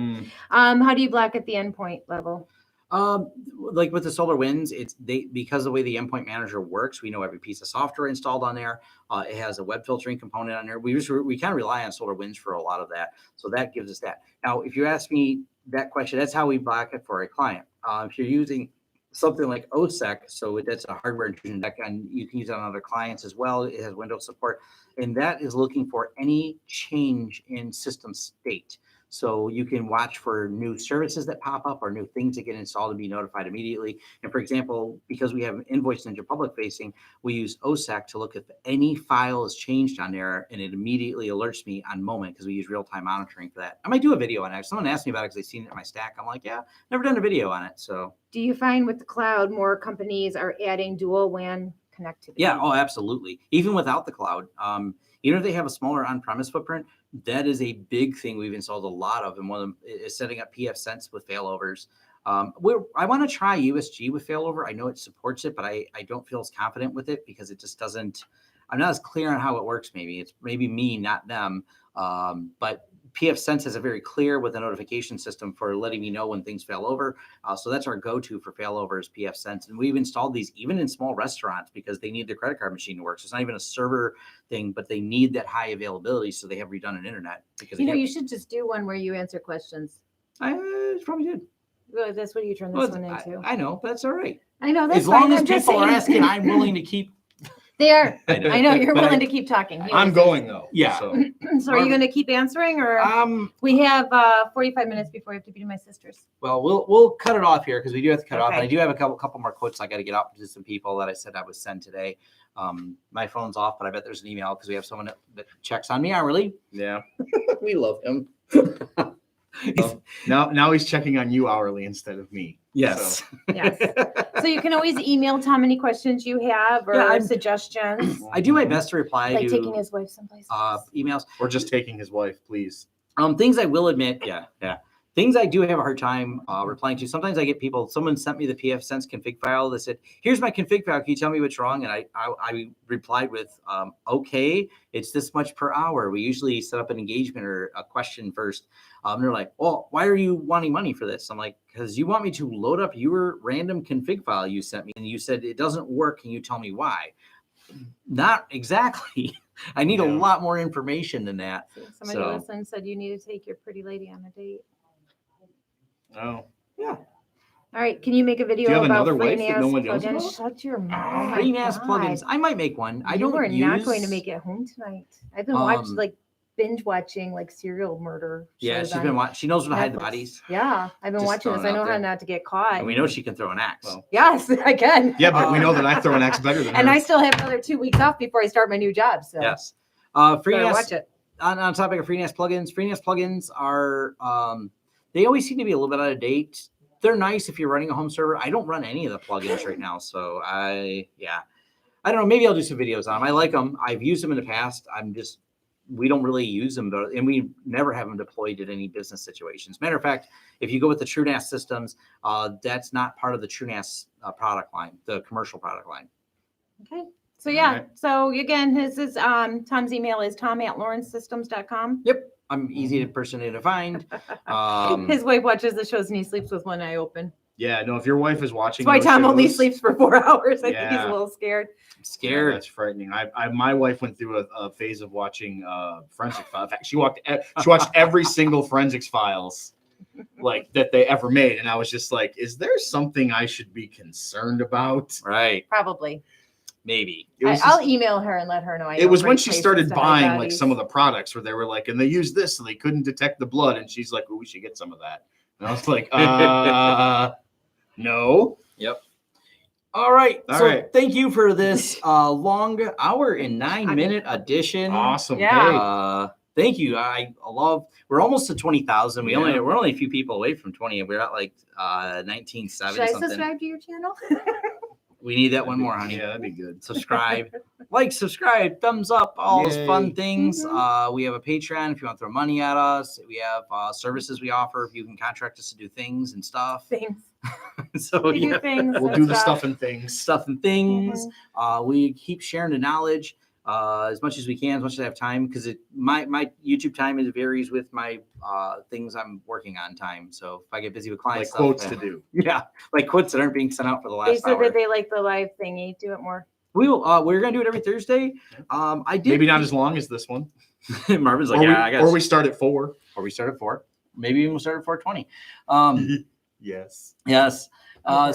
S3: How do you block at the endpoint level?
S2: Like with the SolarWinds, because the way the endpoint manager works, we know every piece of software installed on there. It has a web filtering component on there. We kind of rely on SolarWinds for a lot of that. So that gives us that. Now, if you ask me that question, that's how we block it for a client. If you're using something like OSEC, so that's a hardware intrusion deck, and you can use it on other clients as well. It has Windows support, and that is looking for any change in system state. So you can watch for new services that pop up or new things that get installed and be notified immediately. And for example, because we have Invoice Ninja public facing, we use OSEC to look if any file is changed on there, and it immediately alerts me on moment because we use real-time monitoring for that. I might do a video on it. Someone asked me about it because they've seen it in my stack. I'm like, yeah, never done a video on it. So
S3: do you find with the cloud, more companies are adding dual WAN connectivity?
S2: Yeah, oh, absolutely. Even without the cloud, even if they have a smaller on-premise footprint, that is a big thing we've installed a lot of, and one of them is setting up PFsense with failovers. I want to try USG with failover. I know it supports it, but I don't feel as confident with it because it just doesn't. I'm not as clear on how it works. Maybe it's me, not them. But PFsense is a very clear with a notification system for letting me know when things fail over. So that's our go-to for failovers, PFsense. And we've installed these even in small restaurants because they need their credit card machine to work. So it's not even a server thing, but they need that high availability. So they have redundant internet. Because
S3: you should just do one where you answer questions.
S2: I probably did.
S3: Well, that's what you turn this one into.
S2: I know, but that's all right.
S3: I know, that's
S2: as long
S3: fine.
S2: as people are asking, I'm willing to keep.
S3: They are. I know you're willing to keep talking.
S1: I'm going though.
S2: Yeah.
S3: So are you going to keep answering, or we have 45 minutes before we have to be to my sister's?
S2: Well, we'll cut it off here because we do have to cut off. And I do have a couple more quotes I got to get out to some people that I said I would send today. My phone's off, but I bet there's an email because we have someone that checks on me hourly.
S1: Yeah.
S2: We love him.
S1: Now he's checking on you hourly instead of me.
S2: Yes.
S1: So.
S3: Yes. So you can always email Tom any questions you have or suggestions.
S2: I do my best to reply
S3: like
S2: to
S3: taking his wife someplace.
S2: Emails.
S1: Or just taking his wife, please.
S2: Things I will admit, yeah. Things I do have a hard time replying to. Sometimes I get someone sent me the PFSense config file. They said, here's my config file. Can you tell me what's wrong? And I replied with, okay, it's this much per hour. We usually set up an engagement or a question first. And they're like, well, why are you wanting money for this? I'm like, because you want me to load up your random config file you sent me. And you said it doesn't work. Can you tell me why? Not exactly. I need a lot more information than that.
S3: Somebody listened, said you need to take your pretty lady on a date.
S1: Oh.
S2: Yeah.
S3: All right. Can you make a video
S1: Do you have
S3: about
S1: another
S3: free
S1: wife
S3: NAS
S1: that no one knows
S3: plugins?
S1: about?
S3: Shut your mouth.
S2: Free NAS plugins. I might make one.
S3: You are not going to make it home tonight. I've been binge watching like serial murder.
S2: Yeah, she's been watching. She knows when to hide the bodies.
S3: Yeah, I've been watching this. I know how not to get caught.
S2: And we know she can throw an axe.
S1: Well,
S3: yes, I can.
S1: Yeah, but we know that I throw an axe better than her.
S3: And I still have another 2 weeks off before I start my new job. So
S2: yes. Free NAS.
S3: Watch it.
S2: On topic of free NAS plugins are they always seem to be a little bit out of date. they're nice if you're running a home server. I don't run any of the plugins right now, so I don't know. Maybe I'll do some videos on them. I like them. I've used them in the past. We don't really use them, and we never have them deployed at any business situations. Matter of fact, if you go with the TrueNAS systems, that's not part of the TrueNAS product line, the commercial product line.
S3: Okay. So yeah.
S1: Alright.
S3: So again, his is Tom's email is tom@lawrencesystems.com.
S2: Yep, I'm easy person to find.
S3: His wife watches the shows and he sleeps with one eye open.
S1: Yeah, no, if your wife is watching,
S3: That's why
S1: those
S3: Tom only
S1: shows-
S3: sleeps for 4 hours. I think he's a
S1: Yeah.
S3: little scared.
S2: I'm scared.
S1: Yeah, that's frightening. My wife went through a phase of watching forensic files. In fact, she watched every single forensics files like that they ever made, and I was just like, is there something I should be concerned about?
S2: Right,
S3: Probably.
S2: maybe.
S1: It was,
S3: I'll email her and let her know.
S1: it was when she started buying like some of the products where they were like, and they used this so they couldn't detect the blood, and she's like, oh, we should get some of that. And I was like, no.
S2: Yep. All right.
S1: All
S2: So
S1: right.
S2: thank you for this long hour and 9-minute edition.
S1: Awesome.
S3: Yeah.
S1: Hey,
S2: Thank you. I love. We're almost to 20,000.
S1: Yeah.
S2: We're only a few people away from 20. We're at like 1970
S3: Should I
S2: something.
S3: subscribe to your channel?
S2: We need that one more, honey.
S1: Yeah, that'd be good.
S2: Subscribe, subscribe, thumbs up, all those fun
S1: Yay.
S2: things.
S3: Mhm.
S2: We have a Patreon if you want to throw money at us. We have services we offer if you can contract us to do things and stuff.
S3: Things.
S2: So
S3: We do
S2: yeah,
S3: things.
S1: We'll
S3: and
S1: do the stuff and things.
S2: stuff and things.
S3: Mhm.
S2: We keep sharing the knowledge as much as we can, as much as I have time, because my YouTube time varies with my things I'm working on time. So if I get busy with
S1: Like
S2: clients,
S1: quotes to do.
S2: yeah, like quotes that aren't being sent out for the
S3: They
S2: last
S3: said
S2: hour.
S3: that they like the live thingy. Do it more.
S2: We're gonna do it every Thursday. I did
S1: Maybe not as long as this one.
S2: Marvin's like,
S1: Or,
S2: yeah, I guess.
S1: or we start at 4.
S2: Or we start at 4. Maybe even we'll start at 4:20.
S1: Yes.
S2: Yes.
S3: Okay.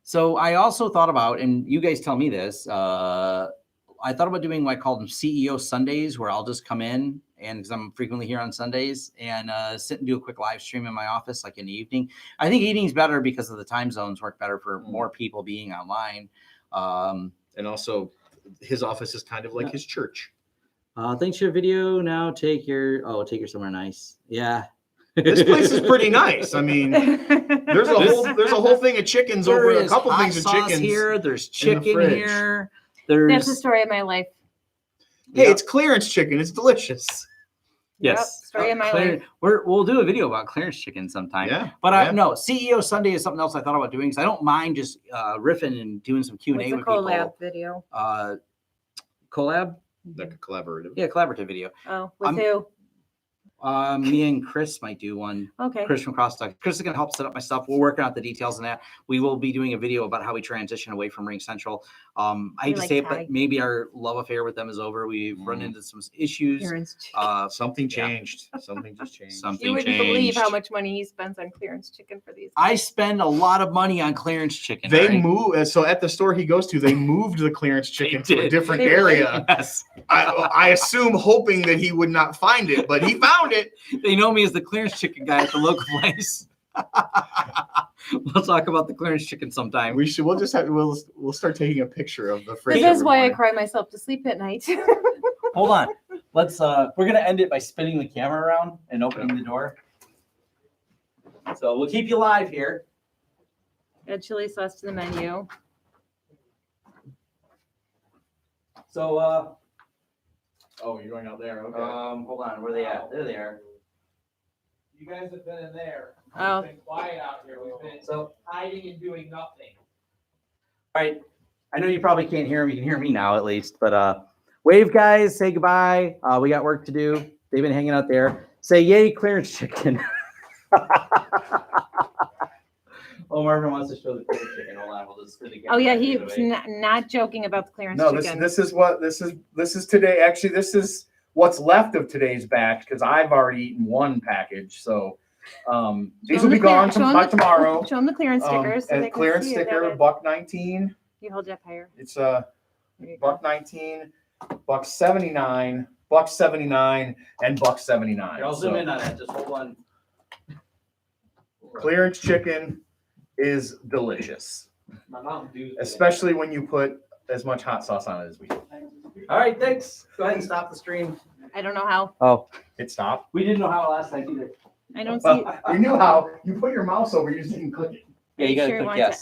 S2: So I also thought about, and you guys tell me this. I thought about doing what I call them CEO Sundays, where I'll just come in and because I'm frequently here on Sundays and sit and do a quick live stream in my office, like in the evening. I think evening's better because of the time zones work better for more people being online.
S1: And also, his office is kind of like his church.
S2: Thanks for your video. Now take your somewhere nice. Yeah.
S1: This place is pretty nice. I mean, there's a whole thing of chickens
S2: There
S1: over
S2: is
S1: a couple
S2: hot
S1: things of
S2: sauce
S1: chickens
S2: here. There's
S1: in the
S2: chicken
S1: fridge.
S2: here.
S3: That's the
S2: There's
S3: story of my life.
S1: Hey, it's clearance chicken. It's delicious.
S3: Yep,
S2: yes.
S3: story of my life.
S2: We'll do a video about clearance chicken sometime.
S1: Yeah.
S2: But
S1: yeah.
S2: no, CEO Sunday is something else I thought about doing because I don't mind just riffing and doing some Q&A
S3: What's a
S2: with
S3: collab
S2: people.
S3: video?
S2: Collab?
S1: Like a collaborative.
S2: Yeah, collaborative video.
S3: Oh, with
S2: I'm-
S3: who?
S2: Me and Chris might do one.
S3: Okay.
S2: Chris from CrossTalk. Chris is going to help set up my stuff. We're working out the details on that. We will be doing a video about how we transition away from Ring Central. I hate to
S3: like
S2: say it,
S3: tag.
S2: but maybe our love affair with them is over. We've run into some issues.
S3: Clearance chicken.
S1: Something
S2: Yeah.
S1: changed. Something just changed.
S2: Something
S3: You wouldn't believe how
S2: changed.
S3: much money he spends on clearance chicken for these.
S2: I spend a lot of money on clearance chicken.
S1: They
S2: right?
S1: move. So at the store he goes to, they moved the clearance chicken to a
S2: did.
S1: different
S3: They really-
S1: area.
S2: Yes.
S1: I assume hoping that he would not find it, but he found it.
S2: They know me as the clearance chicken guy at the local place. We'll talk about the clearance chicken sometime.
S1: We'll start taking a picture of the fridge.
S3: This is
S1: every
S3: why I
S1: morning.
S3: cry myself to sleep at night.
S2: Hold on. Let's we're gonna end it by spinning the camera around and opening the door. So we'll keep you live here.
S3: Add chili sauce to the menu.
S2: So
S1: Oh, you're going out there. Okay.
S2: hold on, where are they at? There they are.
S4: You guys have been in there.
S3: Oh.
S4: We've been quiet out here. We've been
S2: So
S4: hiding and doing nothing.
S2: all right. I know you probably can't hear them. You can hear me now at least, but wave guys, say goodbye. We got work to do. They've been hanging out there. Say yay, clearance chicken. Oh, Marvin wants to show the clearance chicken. Hold on, we'll just spin the camera
S3: Oh yeah,
S2: back the
S3: he's
S2: other way.
S3: not joking about the clearance
S1: No,
S3: chicken.
S1: this is today. Actually, this is what's left of today's batch because I've already eaten one package. So these will be gone by tomorrow.
S3: Show them the clearance stickers. So
S1: And
S3: they can
S1: clearance
S3: see it.
S1: sticker, $1.19.
S3: You hold it up higher.
S1: It's
S3: There you go.
S1: $1.19, $1.79, $1.79, and $1.79.
S2: Here, I'll zoom in on that. Just hold on.
S1: Clearance chicken is delicious,
S4: My Mountain Dew's been in
S1: especially when you put as much hot sauce on it as we do.
S2: All right, thanks. Go ahead and stop the stream.
S3: I don't know how.
S2: Oh,
S1: It stopped.
S2: we didn't know how last time either.
S3: I don't see.
S1: We knew how. You put your mouse over, you just didn't click it.
S2: Yeah, you
S3: Make
S2: gotta
S3: sure
S2: click
S3: want
S2: yes.
S3: to